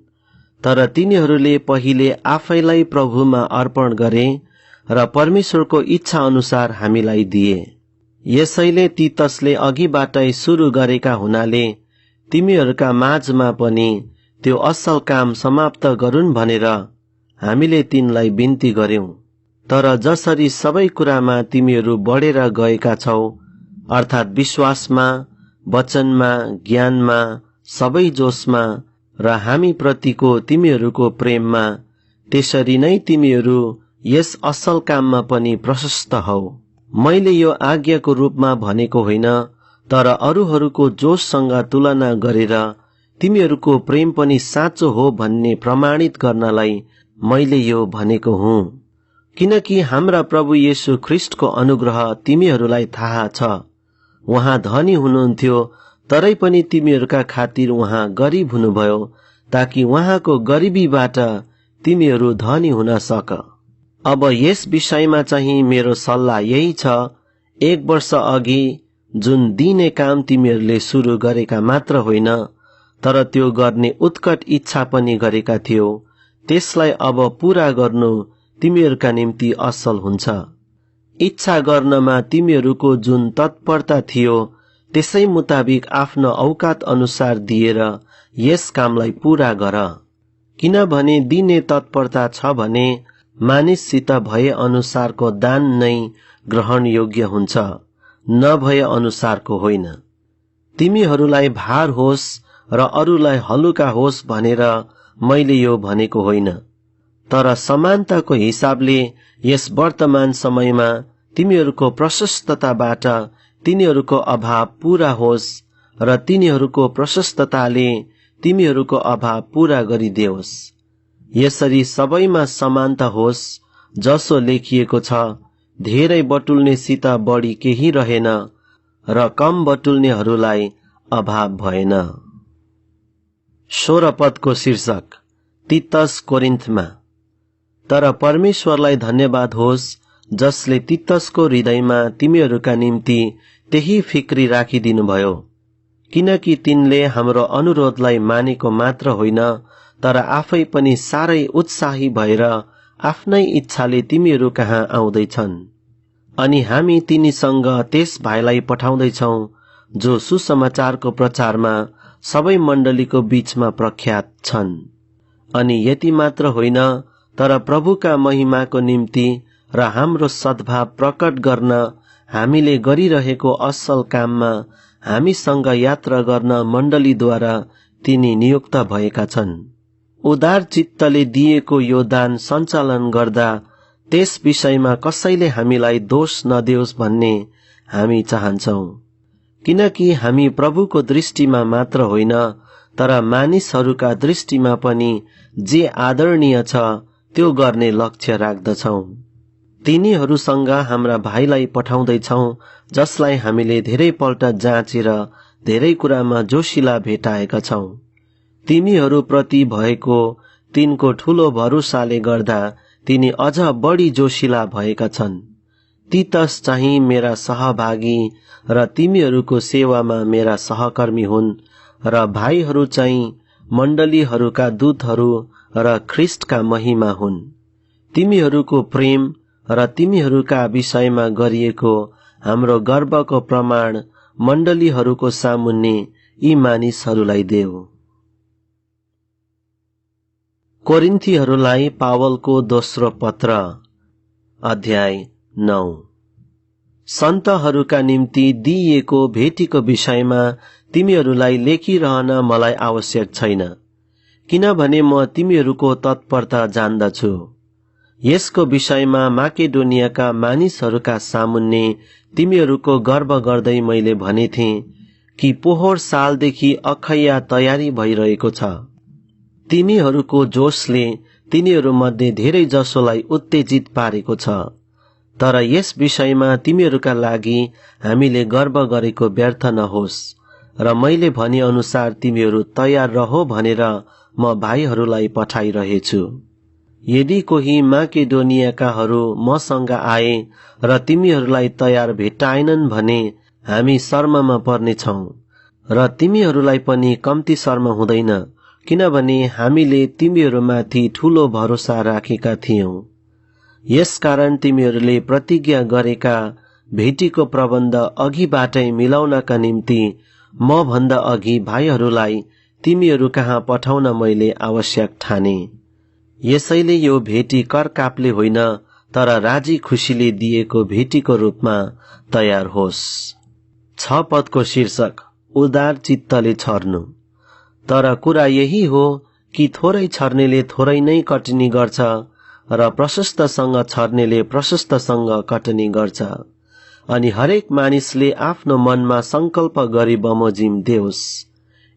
तर तिनीहरूले पहिले आफैलाई प्रभुमा अर्पण गरे र परमेश्वरको इच्छा अनुसार हामीलाई दिए। यसैले तीतसले अघिबाटै सुरु गरेका हुनाले तिमीहरूका माझमा पनि त्यो असल काम समाप्त गरून् भनेर हामीले तिनलाई बिन्ती गर्यौं। तर जसरी सबै कुरामा तिमीहरू बढेर गएका छौ, अर्थात् विश्वासमा, वचनमा, ज्ञानमा, सबै जोशमा र हामी प्रतिको तिमीहरूको प्रेममा, त्यसरी नै तिमीहरू यस असल काममा पनि प्रशस्त हौ। मैले यो आज्ञाको रूपमा भनेको होइन, तर अरूहरूको जोशसँग तुलना गरेर तिमीहरूको प्रेम पनि साँचो हो भन्ने प्रमाणित गर्नलाई मैले यो भनेको हुँ। किनकि हाम्रा प्रभु येशू ख्रिस्टको अनुग्रह तिमीहरूलाई थाहा छ। उहाँ धनी हुनुहुन्थ्यो, तरै पनि तिमीहरूका खातिर उहाँ गरिब हुनुभयो, ताकि उहाँको गरिबीबाट तिमीहरू धनी हुन सक। अब यस विषयमा चाहिँ मेरो सल्लाह यही छ, 1 वर्ष अघि जुन दिने काम तिमीहरूले सुरु गरेका मात्र होइन, तर त्यो गर्ने उत्कट इच्छा पनि गरेका थियौ, त्यसलाई अब पूरा गर्नु तिमीहरूका निम्ति असल हुन्छ। इच्छा गर्नमा तिमीहरूको जुन तत्परता थियो, त्यसै मुताबिक आफ्नो औकात अनुसार दिएर यस कामलाई पूरा गर। किनभने दिने तत्परता छ भने मानिससित भए अनुसारको दान नै ग्रहण योग्य हुन्छ, नभए अनुसारको होइन। तिमीहरूलाई भार होस् र अरूलाई हलुका होस् भनेर मैले यो भनेको होइन, तर समानताको हिसाबले यस वर्तमान समयमा तिमीहरूको प्रशस्तताबाट तिनीहरूको अभाव पूरा होस् र तिनीहरूको प्रशस्तताले तिमीहरूको अभाव पूरा गरिदेओस्। यसरी सबैमा समानता होस्, जसो लेखिएको छ, धेरै बटुल्नेसित बढी केही रहेन र कम बटुल्नेहरूलाई अभाव भएन। 16 पदको शीर्षक तीतस कोरिन्थमा। तर परमेश्वरलाई धन्यवाद होस्, जसले तीतसको हृदयमा तिमीहरूका निम्ति त्यही फिक्री राखिदिनुभयो, किनकि तिनले हाम्रो अनुरोधलाई मानेको मात्र होइन, तर आफै पनि साह्रै उत्साही भएर आफ्नै इच्छाले तिमीहरू कहाँ आउँदैछन्। अनि हामी तिनीसँग त्यस भाइलाई पठाउँदैछौ जो सुसमाचारको प्रचारमा सबै मण्डलीको बीचमा प्रख्यात छन्। अनि यति मात्र होइन, तर प्रभुका महिमाको निम्ति र हाम्रो सद्भाव प्रकट गर्न हामीले गरिरहेको असल काममा हामीसँग यात्रा गर्न मण्डलीद्वारा तिनी नियुक्त भएका छन्। उदार चित्तले दिएको यो दान सञ्चालन गर्दा त्यस विषयमा कसैले हामीलाई दोष नदेओस् भन्ने हामी चाहन्छौं, किनकि हामी प्रभुको दृष्टिमा मात्र होइन, तर मानिसहरूका दृष्टिमा पनि जे आदरणीय छ त्यो गर्ने लक्ष्य राख्दछौं। तिनीहरूसँग हाम्रा भाइलाई पठाउँदैछौं, जसलाई हामीले धेरैपल्ट जाँचेर धेरै कुरामा जोशिला भेटाएका छौं। तिमीहरू प्रति भएको तिनको ठूलो भरोसाले गर्दा तिनी अझ बढी जोशिला भएका छन्। तीतस चाहिँ मेरा सहभागी र तिमीहरूको सेवामा मेरा सहकर्मी हुन्, र भाइहरू चाहिँ मण्डलीहरूका दूतहरू र ख्रिस्टका महिमा हुन्। तिमीहरूको प्रेम र तिमीहरूका विषयमा गरिएको हाम्रो गर्वको प्रमाण मण्डलीहरूको सामुन्ने यी मानिसहरूलाई देऊ। कोरिन्थीहरूलाई पावलको दोस्रो पत्र, अध्याय 9। सन्तहरूका निम्ति दिइएको भेटीको विषयमा तिमीहरूलाई लेखिरहन मलाई आवश्यक छैन, किनभने म तिमीहरूको तत्परता जान्दछु। यसको विषयमा माकेडोनियाका मानिसहरूका सामुन्ने तिमीहरूको गर्व गर्दै मैले भनेथे कि पोहोर सालदेखि अखैया तयारी भइरहेको छ। तिमीहरूको जोशले तिनीहरूमध्ये धेरै जसोलाई उत्तेजित पारेको छ, तर यस विषयमा तिमीहरूका लागि हामीले गर्व गरेको व्यर्थ नहोस्, र मैले भने अनुसार तिमीहरू तयार रहो भनेर म भाइहरूलाई पठाइरहेछु। यदि कोही माकेडोनियाकाहरू मसँग आए र तिमीहरूलाई तयार भेटाएनन् भने हामी शर्ममा पर्नेछौं, र तिमीहरूलाई पनि कम्ती शर्म हुँदैन, किनभने हामीले तिमीहरूमाथि ठूलो भरोसा राखेका थियौं। यसकारण तिमीहरूले प्रतिज्ञा गरेका भेटीको प्रबन्ध अघिबाटै मिलाउनका निम्ति म भन्दा अघि भाइहरूलाई तिमीहरू कहाँ पठाउन मैले आवश्यक ठाने। यसैले यो भेटी करकापले होइन, तर राजी खुशीले दिएको भेटीको रूपमा तयार होस्। 6 पदको शीर्षक उदार चित्तले छर्नु। तर कुरा यही हो कि थोरै छर्नेले थोरै नै कटनी गर्छ, र प्रशस्तसँग छर्नेले प्रशस्तसँग कटनी गर्छ। अनि हरेक मानिसले आफ्नो मनमा संकल्प गरी बमोजिम देओस्,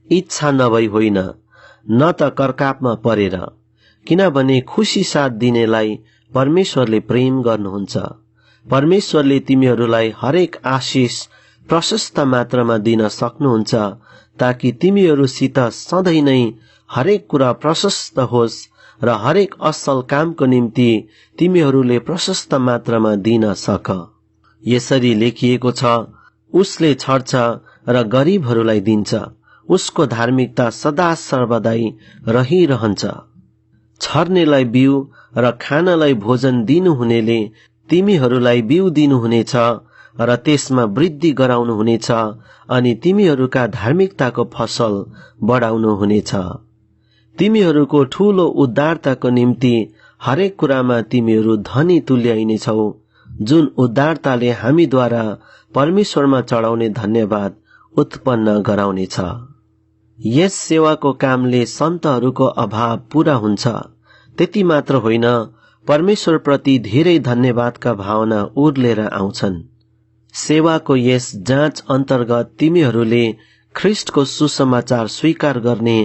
इच्छा नभई होइन, न त करकापमा परेर, किनभने खुशी साथ दिनेलाई परमेश्वरले प्रेम गर्नुहुन्छ। परमेश्वरले तिमीहरूलाई हरेक आशिष प्रशस्त मात्रामा दिन सक्नुहुन्छ, ताकि तिमीहरूसित सधैँ नै हरेक कुरा प्रशस्त होस् र हरेक असल कामको निम्ति तिमीहरूले प्रशस्त मात्रामा दिन सक। यसरी लेखिएको छ, उसले छर्छ र गरीबहरूलाई दिन्छ, उसको धार्मिकता सदा सर्वदै रहिरहन्छ। छर्नेलाई बिउ र खानलाई भोजन दिनुहुनेले तिमीहरूलाई बिउ दिनुहुनेछ र त्यसमा वृद्धि गराउनुहुनेछ अनि तिमीहरूका धार्मिकताको फसल बढाउनुहुनेछ। तिमीहरूको ठूलो उद्धारताको निम्ति हरेक कुरामा तिमीहरू धनी तुल्याइनेछौ, जुन उद्धारताले हामीद्वारा परमेश्वरमा चढाउने धन्यवाद उत्पन्न गराउनेछ। यस सेवाको कामले सन्तहरूको अभाव पूरा हुन्छ। त्यति मात्र होइन, परमेश्वरप्रति धेरै धन्यवादका भावना उर्लेर आउँछन्। सेवाको यस जाँच अन्तर्गत तिमीहरूले ख्रिस्टको सुसमाचार स्वीकार गर्ने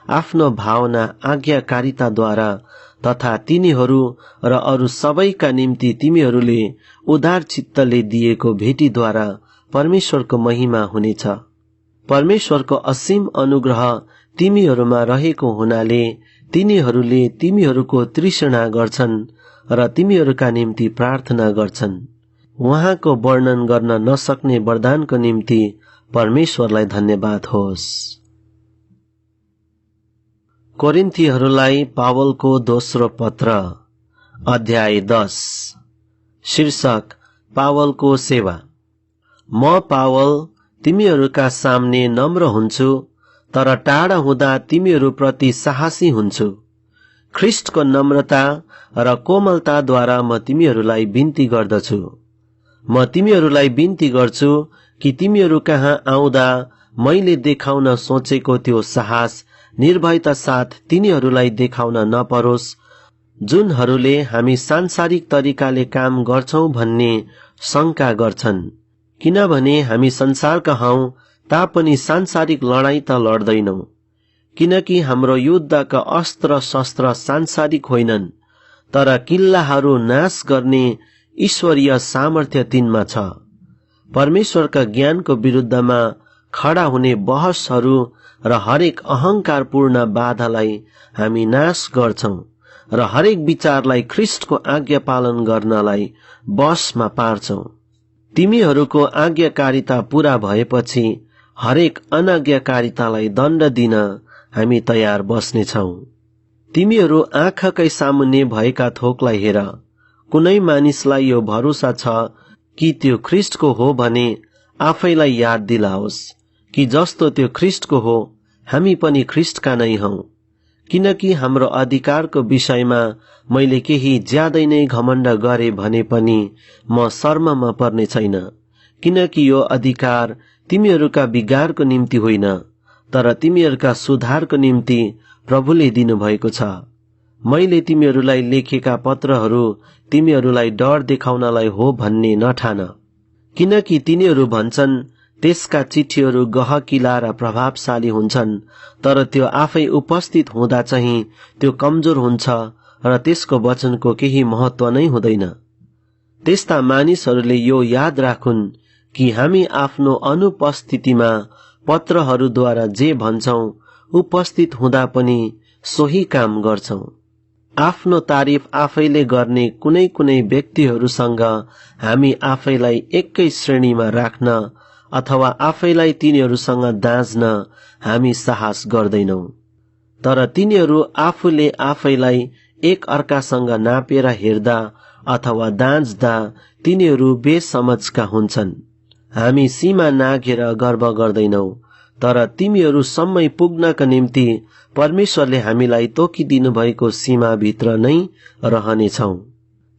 आफ्नो भावना आज्ञाकारिताद्वारा तथा तिनीहरू र अरू सबैका निम्ति तिमीहरूले उदार चित्तले दिएको भेटीद्वारा परमेश्वरको महिमा हुनेछ। परमेश्वरको असीम अनुग्रह तिमीहरूमा रहेको हुनाले तिनीहरूले तिमीहरूको तृष्णा गर्छन् र तिमीहरूका निम्ति प्रार्थना गर्छन्। उहाँको वर्णन गर्न नसक्ने वरदानको निम्ति परमेश्वरलाई धन्यवाद होस्। कोरिन्थीहरूलाई पावलको दोस्रो पत्र, अध्याय 10। शीर्षक, पावलको सेवा। म पावल तिमीहरूका सामने नम्र हुन्छु, तर टाढा हुँदा तिमीहरूप्रति साहसी हुन्छु। ख्रिस्टको नम्रता र कोमलताद्वारा म तिमीहरूलाई बिन्ती गर्दछु। म तिमीहरूलाई बिन्ती गर्छु कि तिमीहरू कहाँ आउँदा मैले देखाउन सोचेको त्यो साहस निर्भयता साथ तिनीहरूलाई देखाउन नपरोस्, जुनहरूले हामी सांसारिक तरिकाले काम गर्छौं भन्ने शंका गर्छन्। किनभने हामी संसारका हौं तापनि सांसारिक लडाईँ त लड्दैनौं, किनकि हाम्रो युद्धका अस्त्र शस्त्र सांसारिक होइनन्, तर किल्लाहरू नाश गर्ने ईश्वरीय सामर्थ्य तिनमा छ। परमेश्वरका ज्ञानको विरुद्धमा खडा हुने बहसहरू र हरेक अहंकारपूर्ण बाधालाई हामी नाश गर्छौं र हरेक विचारलाई ख्रिस्टको आज्ञा पालन गर्नलाई बसमा पार्छौं। तिमीहरूको आज्ञाकारिता पूरा भएपछि हरेक अनाज्ञाकारितालाई दण्ड दिन हामी तयार बस्नेछौं। तिमीहरू आँखाकै सामुन्ने भएका थोकलाई हेर। कुनै मानिसलाई यो भरोसा छ कि त्यो ख्रिस्टको हो भने आफैलाई याद दिलाओस् कि जस्तो त्यो ख्रिस्टको हो हामी पनि ख्रिस्टका नै हौं। किनकि हाम्रो अधिकारको विषयमा मैले केही ज्यादै नै घमण्ड गरे भने पनि म शर्ममा पर्ने छैन, किनकि यो अधिकार तिमीहरूका बिगारको निम्ति होइन, तर तिमीहरूका सुधारको निम्ति प्रभुले दिनुभएको छ। मैले तिमीहरूलाई लेखेका पत्रहरू तिमीहरूलाई डर देखाउनलाई हो भन्ने नठान, किनकि तिनीहरू भन्छन् त्यसका चिठीहरू गहकिला र प्रभावशाली हुन्छन्, तर त्यो आफै उपस्थित हुँदा चाहिँ त्यो कमजोर हुन्छ र त्यसको वचनको केही महत्व नै हुँदैन। त्यस्ता मानिसहरूले यो याद राखुन् कि हामी आफ्नो अनुपस्थितिमा पत्रहरूद्वारा जे भन्छौं उपस्थित हुँदा पनि सोही काम गर्छौं। आफ्नो तारिफ आफैले गर्ने कुनै कुनै व्यक्तिहरूसँग हामी आफैलाई एकै श्रेणीमा राख्न अथवा आफैलाई तिनीहरूसँग दाँज्न हामी साहस गर्दैनौं, तर तिनीहरू आफूले आफैलाई एक अर्कासँग नापेर हेर्दा अथवा दाँज्दा तिनीहरू बेसमझका हुन्छन्। हामी सीमा नाघेर गर्व गर्दैनौं, तर तिमीहरू सम्मै पुग्नका निम्ति परमेश्वरले हामीलाई तोकिदिनु भएको सीमा भित्र नै रहनेछौं।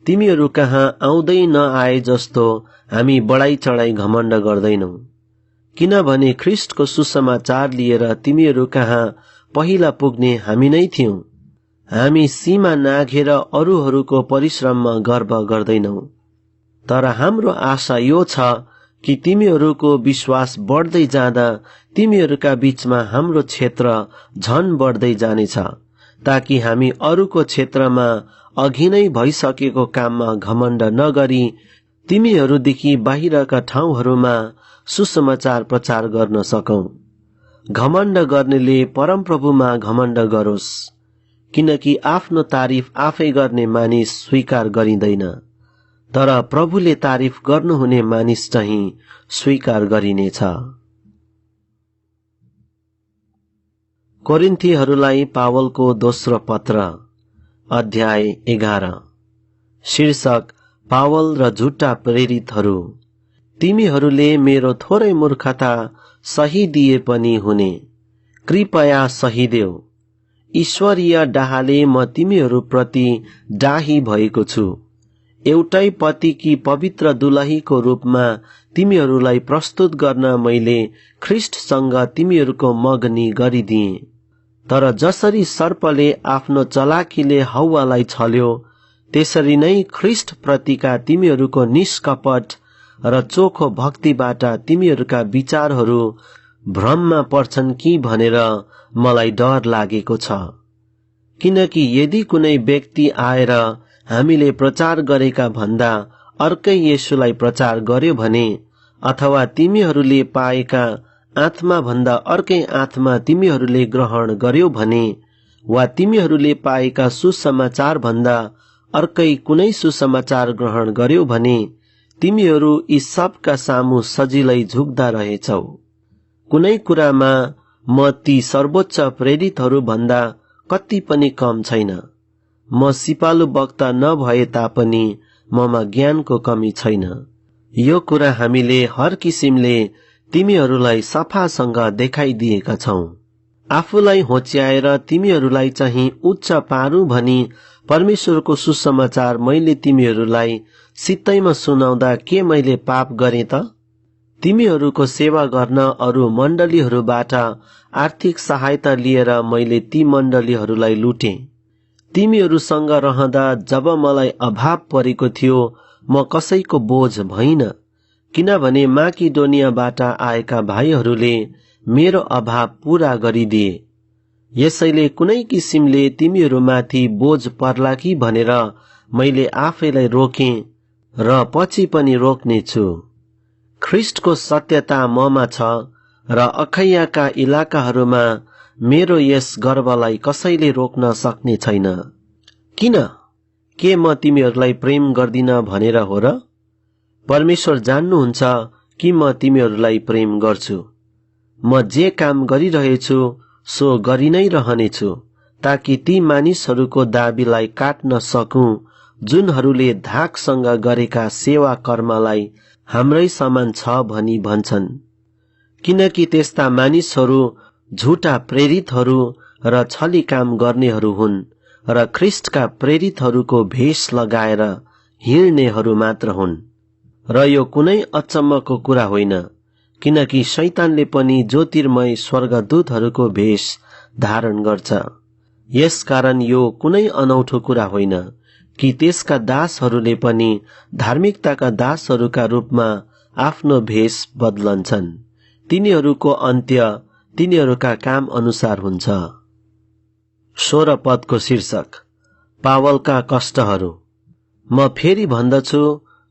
तिमीहरू कहाँ आउँदै नआए जस्तो हामी बढाई चढाई घमण्ड गर्दैनौं, किनभने ख्रिस्टको सुसमाचार लिएर तिमीहरू कहाँ पहिला पुग्ने हामी नै थियौं। हामी सीमा नाघेर अरूहरूको परिश्रममा गर्व गर्दैनौं, तर हाम्रो आशा यो छ कि तिमीहरूको विश्वास बढ्दै जाँदा तिमीहरूका बीचमा हाम्रो क्षेत्र झन बढ्दै जानेछ, ताकि हामी अरूको क्षेत्रमा अघि नै भइसकेको काममा घमण्ड नगरी तिमीहरूदेखि बाहिरका ठाउँहरूमा सुसमाचार प्रचार गर्न सकौं। घमण्ड गर्नेले परमप्रभुमा घमण्ड गरोस्, किनकि आफ्नो तारिफ आफै गर्ने मानिस स्वीकार गरिँदैन, तर प्रभुले तारिफ गर्नुहुने मानिस चाहिँ स्वीकार गरिनेछ। कोरिन्थीहरूलाई पावलको दोस्रो पत्र अध्याय 11। शीर्षक पावल र झुट्टा प्रेरितहरू। तिमीहरूले मेरो थोरै मूर्खता सहिदिए पनि हुने, कृपया सहिदेऊ। ईश्वरीय डाहाले म तिमीहरूप्रति डाही भएको छु। एउटै पतिकी पवित्र दुलहीको रूपमा तिमीहरूलाई प्रस्तुत गर्न मैले ख्रिस्टसँग तिमीहरूको मगनी गरिदिएँ। तर जसरी सर्पले आफ्नो चलाकीले हव्वालाई छल्यो, त्यसरी नै ख्रिस्ट प्रतिका तिमीहरूको निष्कपट र चोखो भक्तिबाट तिमीहरूका विचारहरू भ्रममा पर्छन् कि भनेर मलाई डर लागेको छ। किनकि यदि कुनै व्यक्ति आएर हामीले प्रचार गरेका भन्दा अर्कै येशूलाई प्रचार गर्यो भने, अथवा तिमीहरूले पाएका आत्मा भन्दा अर्कै आत्मा तिमीहरूले ग्रहण गर्यो भने, वा तिमीहरूले पाएका सुसमाचार भन्दा अर्कै कुनै सुसमाचार ग्रहण गर्यो भने, तिमीहरू यी सबका सामु सजिलै झुक्दा रहेछौ। कुनै कुरामा म ती सर्वोच्च प्रेरितहरू भन्दा कति पनि कम छैन। म सिपालु वक्ता नभए तापनि ममा ज्ञानको कमी छैन। यो कुरा हामीले हर किसिमले तिमीहरूलाई सफासँग देखाइदिएका छौं। आफूलाई होच्याएर तिमीहरूलाई चाहिँ उच्च पारू भनी परमेश्वरको सुसमाचार मैले तिमीहरूलाई सित्तैमा सुनाउँदा के मैले पाप गरेँ त? तिमीहरूको सेवा गर्न अरू मण्डलीहरूबाट आर्थिक सहायता लिएर मैले ती मण्डलीहरूलाई लुटेँ। तिमीहरूसँग रहँदा जब मलाई अभाव परेको थियो, म कसैको बोझ भइन, किनभने माकिडोनियाबाट आएका भाइहरूले मेरो अभाव पूरा गरिदिए। यसैले कुनै किसिमले तिमीहरूमाथि बोझ पर्ला कि भनेर मैले आफैलाई रोकेँ र पछि पनि रोक्नेछु। ख्रिस्टको सत्यता ममा छ र अखैयाका इलाकाहरूमा मेरो यस गर्वलाई कसैले रोक्न सक्ने छैन। किन? के म तिमीहरूलाई प्रेम गर्दिन भनेर हो र? परमेश्वर जान्नुहुन्छ कि म तिमीहरूलाई प्रेम गर्छु। म जे काम गरिरहेछु सो गरि नै रहनेछु, ताकि ती मानिसहरूको दाबीलाई काट्न सकूं जुनहरूले धाकसँग गरेका सेवा कर्मलाई हाम्रै समान छ भनी भन्छन्। किनकि त्यस्ता मानिसहरू झुटा प्रेरितहरू र छली काम गर्नेहरू हुन् र ख्रिस्टका प्रेरितहरूको भेष लगाएर हिँड्नेहरू मात्र हुन्। र यो कुनै अचम्मको कुरा होइन, किनकि शैतानले पनि ज्योतिर्मय स्वर्गदूतहरूको भेष धारण गर्छ। यसकारण यो कुनै अनौठो कुरा होइन कि त्यसका दासहरूले पनि धार्मिकताका दासहरूका रूपमा आफ्नो भेष बदलन्छन्। तिनीहरूको अन्त्य तिनीहरूका काम अनुसार हुन्छ। 16 पदको शीर्षक पावलका कष्टहरू। म फेरि भन्दछु,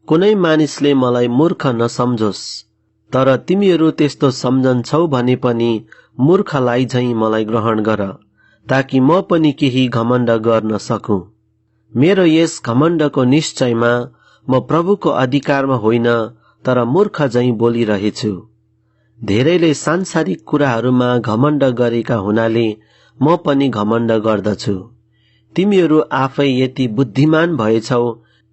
कुनै मानिसले मलाई मूर्ख नसम्झोस्, तर तिमीहरू त्यस्तो सम्झन्छौ भने पनि मूर्खलाई झैं मलाई ग्रहण गर, ताकि म पनि केही घमण्ड गर्न सकूं। मेरो यस घमण्डको निश्चयमा म प्रभुको अधिकारमा होइन, तर मूर्ख झैं बोलिरहेछु। धेरैले सांसारिक कुराहरूमा घमण्ड गरेका हुनाले म पनि घमण्ड गर्दछु। तिमीहरू आफै यति बुद्धिमान भएछौ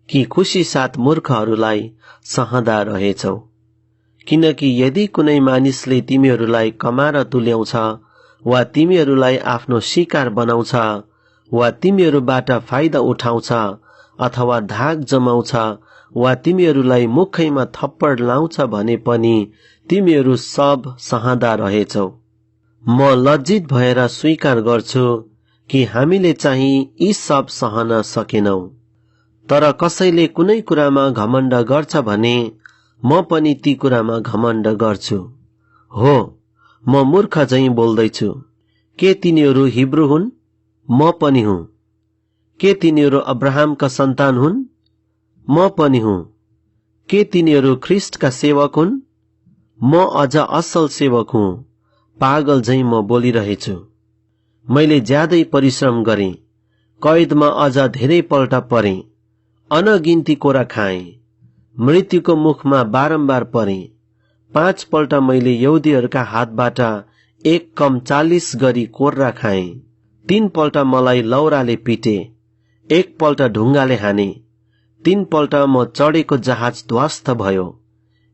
कि खुशी साथ मूर्खहरूलाई सहँदा रहेछौ। किनकि यदि कुनै मानिसले तिमीहरूलाई कमाएर तुल्याउँछ, वा तिमीहरूलाई आफ्नो शिकार बनाउँछ, वा तिमीहरूबाट फाइदा उठाउँछ, अथवा धाक जमाउँछ, वा तिमीहरूलाई मुखैमा थप्पड लाउँछ भने पनि तिमीहरू सब सहँदा रहेछौ। म लज्जित भएर स्वीकार गर्छु कि हामीले चाहिँ यी सब सहन सकेनौ। तर कसैले कुनै कुरामा घमण्ड गर्छ भने म पनि ती कुरामा घमण्ड गर्छु। हो, म मूर्ख झैं बोल्दैछु। के तिनीहरू हिब्रू हुन्? म पनि हुँ। के तिनीहरू अब्राहमका सन्तान हुन्? म पनि हुँ। के तिनीहरू ख्रिस्टका सेवक हुन्? म अझ असल सेवक हुँ। पागल झैं म बोलिरहेछु। मैले ज्यादै परिश्रम गरेँ, कैदमा अझ धेरै पल्ट परेँ, अनगिन्ती कोरा खाएँ, मृत्युको मुखमा बारम्बार परेँ। 5 पल्ट मैले यहुदीहरूका हातबाट 1 कम 40 गरी कोर्रा खाएँ। 3 पल्ट मलाई लौराले पिटे, 1 पल्ट ढुङ्गाले हाने, 3 पल्ट म चढेको जहाज ध्वस्त भयो।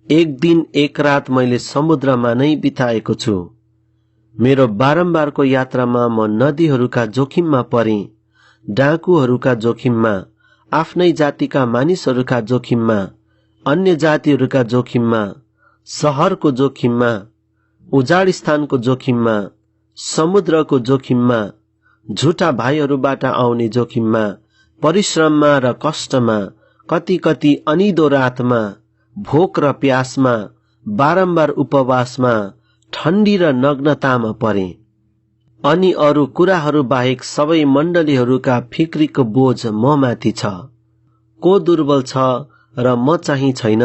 1 दिन 1 रात मैले समुद्रमा नै बिताएको छु। मेरो बारम्बारको यात्रामा म नदीहरूका जोखिममा परेँ, डाकुहरूका जोखिममा, आफ्नै जातिका मानिसहरूका जोखिममा, अन्य जातिहरूका जोखिममा, शहरको जोखिममा, उजाड स्थानको जोखिममा, समुद्रको जोखिममा, झुटा भाइहरूबाट आउने जोखिममा, परिश्रममा र कष्टमा, कति अनिदो रातमा, भोक र प्यासमा, बारम्बार उपवासमा, ठण्डी र नग्नतामा परे। अनि अरू कुराहरू बाहेक सबै मण्डलीहरूका फिक्रीको बोझ म माथि छ। को दुर्बल छ र म चाहिँ छैन?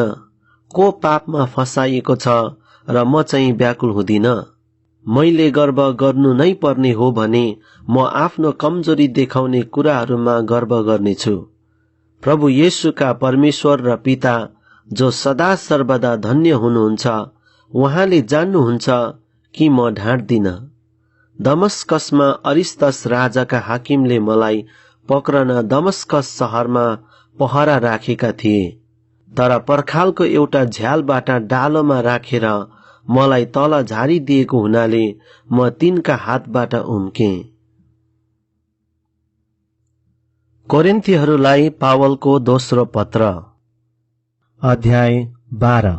को पापमा फसाइएको छ र म चाहिँ व्याकुल हुँदिन? मैले गर्व गर्नु नै पर्ने हो भने म आफ्नो कमजोरी देखाउने कुराहरूमा गर्व गर्नेछु। प्रभु येशूका परमेश्वर र पिता जो सदा सर्वदा धन्य हुनुहुन्छ, उहाँले जान्नुहुन्छ कि म ढाँट्दिन। दमस्कसमा अरिस्तस राजाका हाकिमले मलाई पक्रन दमस्कस शहरमा पहरा राखेका थिए, तर पर्खालको एउटा झ्यालबाट डालोमा राखेर मलाई तल झारिदिएको हुनाले म तिनका हातबाट उम्के। कोरिन्थीहरूलाई पावलको दोस्रो पत्र, अध्याय 12।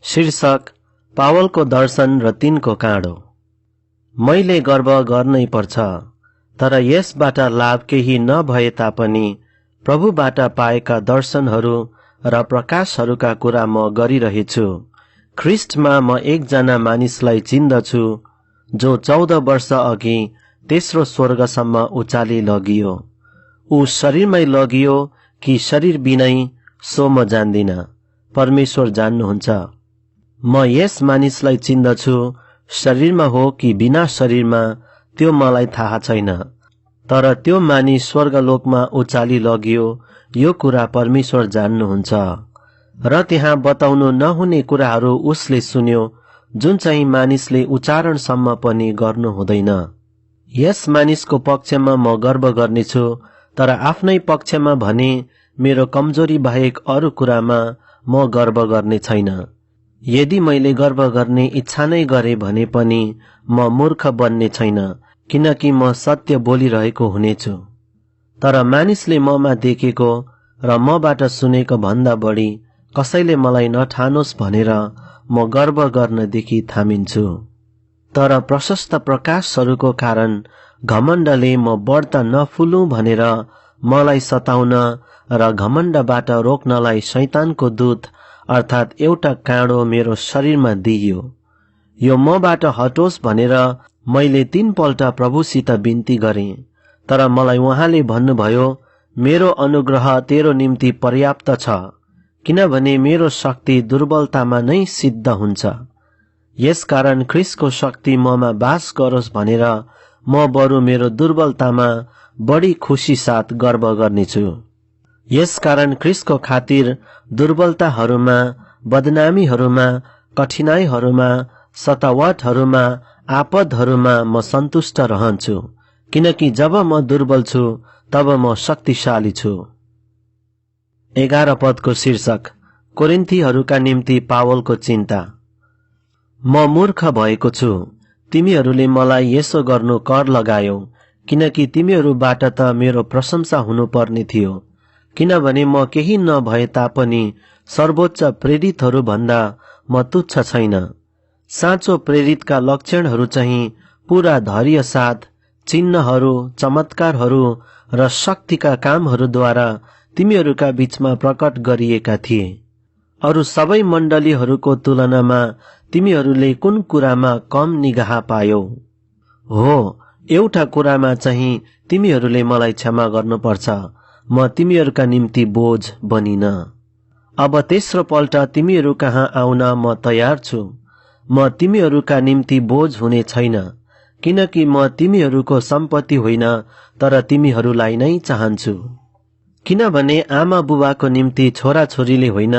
शीर्षक पावलको दर्शन र तिनको काँडो। मैले गर्व गर्नै पर्छ, तर यसबाट लाभ केही नभए तापनि प्रभुबाट पाएका दर्शनहरू र प्रकाशहरूका कुरा म गरिरहेछु। ख्रिस्टमा म एकजना मानिसलाई चिन्दछु जो 14 वर्ष अघि तेस्रो स्वर्गसम्म उचाली लगियो। ऊ शरीरमै लगियो कि शरीर बिनै सो म जान्दिन, परमेश्वर जान्नुहुन्छ। म यस मानिसलाई चिन्दछु, शरीरमा हो कि बिना शरीरमा त्यो मलाई थाहा छैन, तर त्यो मानिस स्वर्गलोकमा उचाली लगियो यो कुरा परमेश्वर जान्नुहुन्छ। र त्यहाँ बताउनु नहुने कुराहरू उसले सुन्यो जुन चाहिँ मानिसले उच्चारणसम्म पनि गर्नु हुँदैन। यस मानिसको पक्षमा म गर्व गर्नेछु, तर आफ्नै पक्षमा भने मेरो कमजोरी बाहेक अरू कुरामा म गर्व गर्ने छैन। यदि मैले गर्व गर्ने इच्छा नै गरे भने पनि म मूर्ख बन्ने छैन, किनकि म सत्य बोलिरहेको हुनेछु। तर मानिसले ममा देखेको र मबाट सुनेको भन्दा बढी कसैले मलाई नठानोस् भनेर म गर्व गर्नदेखि थामिन्छु। तर प्रशस्त प्रकाशहरूको कारण घमण्डले म बढ्ता नफुलौं भनेर मलाई सताउन र घमण्डबाट रोक्नलाई शैतानको दूत अर्थात् एउटा काँडो मेरो शरीरमा दिइयो। यो मबाट हटोस् भनेर मैले 3 पल्ट प्रभुसित बिन्ती गरेँ, तर मलाई उहाँले भन्नुभयो, मेरो अनुग्रह तेरो निम्ति पर्याप्त छ, किनभने मेरो शक्ति दुर्बलतामा नै सिद्ध हुन्छ। यसकारण ख्रिस्टको शक्ति ममा बास गरोस् भनेर म बरु मेरो दुर्बलतामा बढी खुशी साथ गर्व गर्नेछु। यसकारण ख्रिस्टको खातिर दुर्बलताहरूमा, बदनामीहरूमा, कठिनाइहरूमा, सतावटहरूमा, आपदहरूमा म सन्तुष्ट रहन्छु, किनकि जब म दुर्बल छु तब म शक्तिशाली छु। 11 पदको शीर्षक कोरिन्थीहरूका निम्ति पावलको चिन्ता। म मूर्ख भएको छु, तिमीहरूले मलाई यसो गर्नु कर लगायौ, किनकि तिमीहरूबाट त मेरो प्रशंसा हुनुपर्ने थियो, किनभने म केही नभए तापनि सर्वोच्च प्रेरितहरू भन्दा म तुच्छ छैन। साँचो प्रेरितका लक्षणहरू चाहिँ पूरा धैर्य साथ, चिन्हहरू, चमत्कारहरू र शक्तिका कामहरूद्वारा तिमीहरूका बीचमा प्रकट गरिएका थिए। अरू सबै मण्डलीहरूको तुलनामा तिमीहरूले कुन कुरामा कम निगाह पायौ? हो, एउटा कुरामा चाहिँ तिमीहरूले मलाई क्षमा गर्नुपर्छ, म तिमीहरूका निम्ति बोझ बनिन। अब तेस्रो पल्ट तिमीहरू कहाँ आउन म तयार छु। म तिमीहरूका निम्ति बोझ हुने छैन, किनकि म तिमीहरूको सम्पत्ति होइन, तर तिमीहरूलाई नै चाहन्छु। किनभने आमा बुबाको निम्ति छोराछोरीले होइन,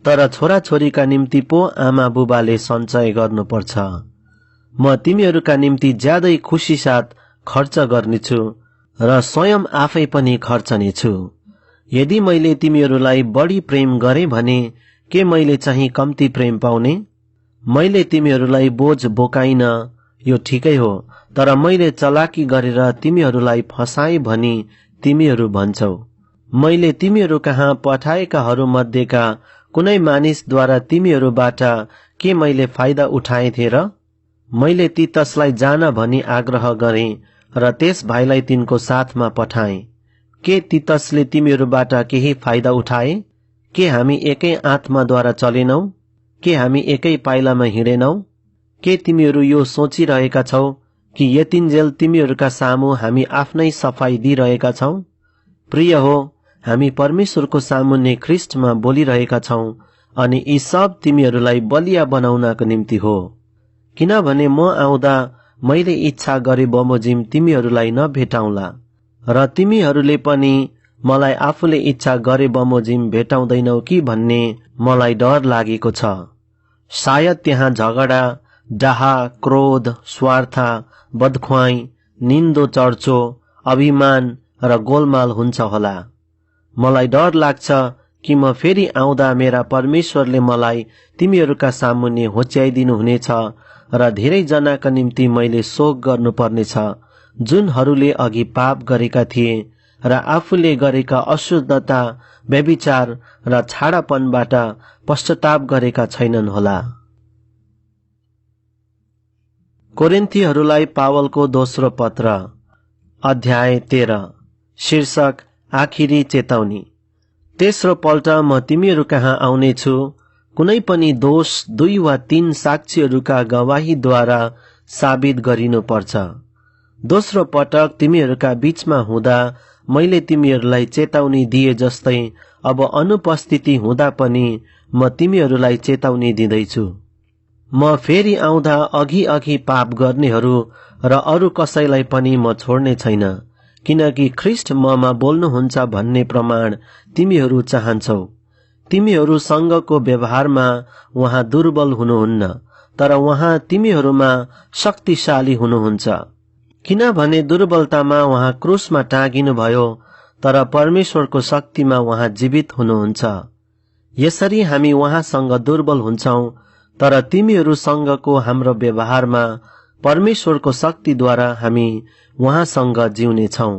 तर छोराछोरीका निम्ति पो आमा बुबाले सञ्चय गर्नुपर्छ। म तिमीहरूका निम्ति ज्यादै खुसी साथ खर्च गर्नेछु र स्वयं आफै पनि खर्चनेछु। यदि मैले तिमीहरूलाई बढी प्रेम गरेँ भने के मैले चाहिँ कम्ती प्रेम पाउने? मैले तिमीहरूलाई बोझ बोकाइन, यो ठिकै हो, तर मैले चलाकी गरेर तिमीहरूलाई फसाएँ भनी तिमीहरू भन्छौ। मैले तिमीहरू कहाँ पठाएकाहरू मध्येका कुनै मानिसद्वारा तिमीहरूबाट के मैले फाइदा उठाएथे र? मैले तीतसलाई जान भनी आग्रह गरेँ र त्यस भाइलाई तिनको साथमा पठाएँ। के तीतसले तिमीहरूबाट केही फाइदा उठाए? के हामी एकै आत्माद्वारा चलेनौ? के हामी एकै पाइलामा हिँडेनौ? के तिमीहरू यो सोचिरहेका छौ कि यतिन्जेल तिमीहरूका सामु हामी आफ्नै सफाई दिइरहेका छौं? प्रिय हो, हामी परमेश्वरको सामुन्ने ख्रिस्टमा बोलिरहेका छौं अनि यी सब तिमीहरूलाई बलिया बनाउनको निम्ति हो। किनभने म आउँदा मैले इच्छा गरे बमोजिम तिमीहरूलाई नभेटाउँला र तिमीहरूले पनि मलाई आफूले इच्छा गरे बमोजिम भेटाउँदैनौ कि भन्ने मलाई डर लागेको छ। सायद त्यहाँ झगडा, डाहा, क्रोध, स्वार्थ, बदख्वाई, निन्दो चर्चो, अभिमान र गोलमाल हुन्छ होला। मलाई डर लाग्छ कि म फेरि आउँदा मेरा परमेश्वरले मलाई तिमीहरूका सामुन्ने होच्याइदिनु हुनेछ र धेरै जनाका निम्ति मैले शोक गर्नुपर्नेछ, जुनहरूले अघि पाप गरेका थिए र आफूले गरेका अशुद्धता, व्यभिचार र छाडापनबाट पश्चाताप गरेका छैनन् होला। कोरिन्थीहरूलाई पावलको दोस्रो पत्र, अध्याय 13, शीर्षक आखिरी चेतावनी। तेस्रो पल्ट म तिमीहरू कहाँ आउनेछु। कुनै पनि दोष 2 वा 3 साक्षीहरूका गवाहीद्वारा साबित गरिनुपर्छ। दोस्रो पटक तिमीहरूका बीचमा हुँदा मैले तिमीहरूलाई चेतावनी दिए जस्तै अब अनुपस्थिति हुँदा पनि म तिमीहरूलाई चेतावनी दिँदैछु। म फेरि आउँदा अघि अघि पाप गर्नेहरू र अरू कसैलाई पनि म छोड्ने छैन, किनकि ख्रिस्ट ममा बोल्नुहुन्छ भन्ने प्रमाण तिमीहरू चाहन्छौ। तिमीहरूसँगको व्यवहारमा उहाँ दुर्बल हुनुहुन्न, तर उहाँ तिमीहरूमा शक्तिशाली हुनुहुन्छ। किनभने दुर्बलतामा उहाँ क्रुसमा टाँगिनु भयो, तर परमेश्वरको शक्तिमा उहाँ जीवित हुनुहुन्छ। यसरी हामी उहाँसँग दुर्बल हुन्छौं, तर तिमीहरूसँगको हाम्रो व्यवहारमा परमेश्वरको शक्तिद्वारा हामी उहाँसँग जिउने छौं।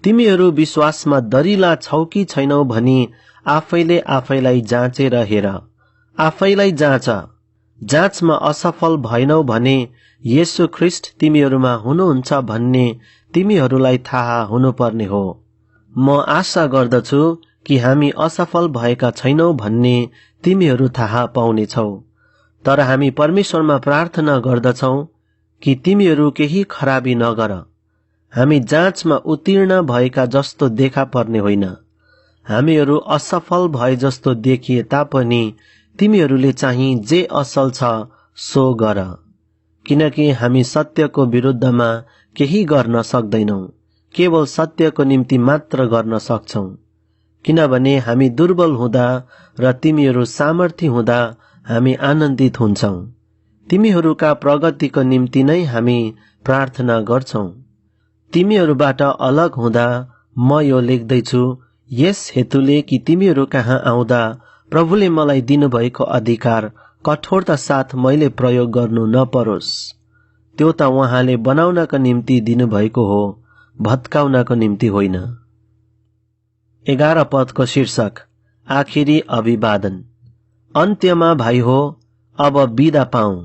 तिमीहरू विश्वासमा दरिला छौ कि छैनौ भनी आफैले आफैलाई जाँचेर हेर। आफैलाई जाँच। जाँचमा असफल भएनौ भने येशू ख्रिस्ट तिमीहरूमा हुनुहुन्छ भन्ने तिमीहरूलाई थाहा हुनुपर्ने हो। म आशा गर्दछु कि हामी असफल भएका छैनौ भन्ने तिमीहरू थाहा पाउनेछौ। तर हामी परमेश्वरमा प्रार्थना गर्दछौ कि तिमीहरू केही खराबी नगर। हामी जाँचमा उत्तीर्ण भएका जस्तो देखा पर्ने होइन। हामीहरू असफल भए जस्तो देखिए तापनि तिमीहरूले चाहिँ जे असल छ सो गर, किनकि हामी सत्यको विरुद्धमा केही गर्न सक्दैनौ, केवल सत्यको निम्ति मात्र गर्न सक्छौ। किनभने हामी दुर्बल हुँदा र तिमीहरू सामर्थ्य हुँदा हामी आनन्दित हुन्छौ। तिमीहरूका प्रगतिको निम्ति नै हामी प्रार्थना गर्छौ। तिमीहरूबाट अलग हुँदा म यो लेख्दैछु यस हेतुले कि तिमीहरू कहाँ आउँदा प्रभुले मलाई दिनुभएको अधिकार कठोरता साथ मैले प्रयोग गर्नु नपरोस्। त्यो त उहाँले बनाउनको निम्ति दिनुभएको हो, भत्काउनको निम्ति होइन। 11 पदको शीर्षक आखिरी अभिवादन। अन्त्यमा भाइ हो, अब बिदा पाऊ।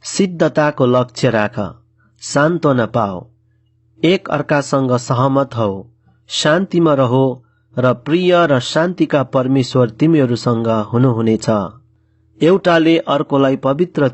सिद्धताको लक्ष्य राख, सान्त्वना पाओ, एक अर्कासँग सहमत हौ, शान्तिमा रहो र प्रिय र शान्तिका परमेश्वर तिमीहरूसँग हुनुहुनेछ। एउटाले अर्कोलाई पवित्र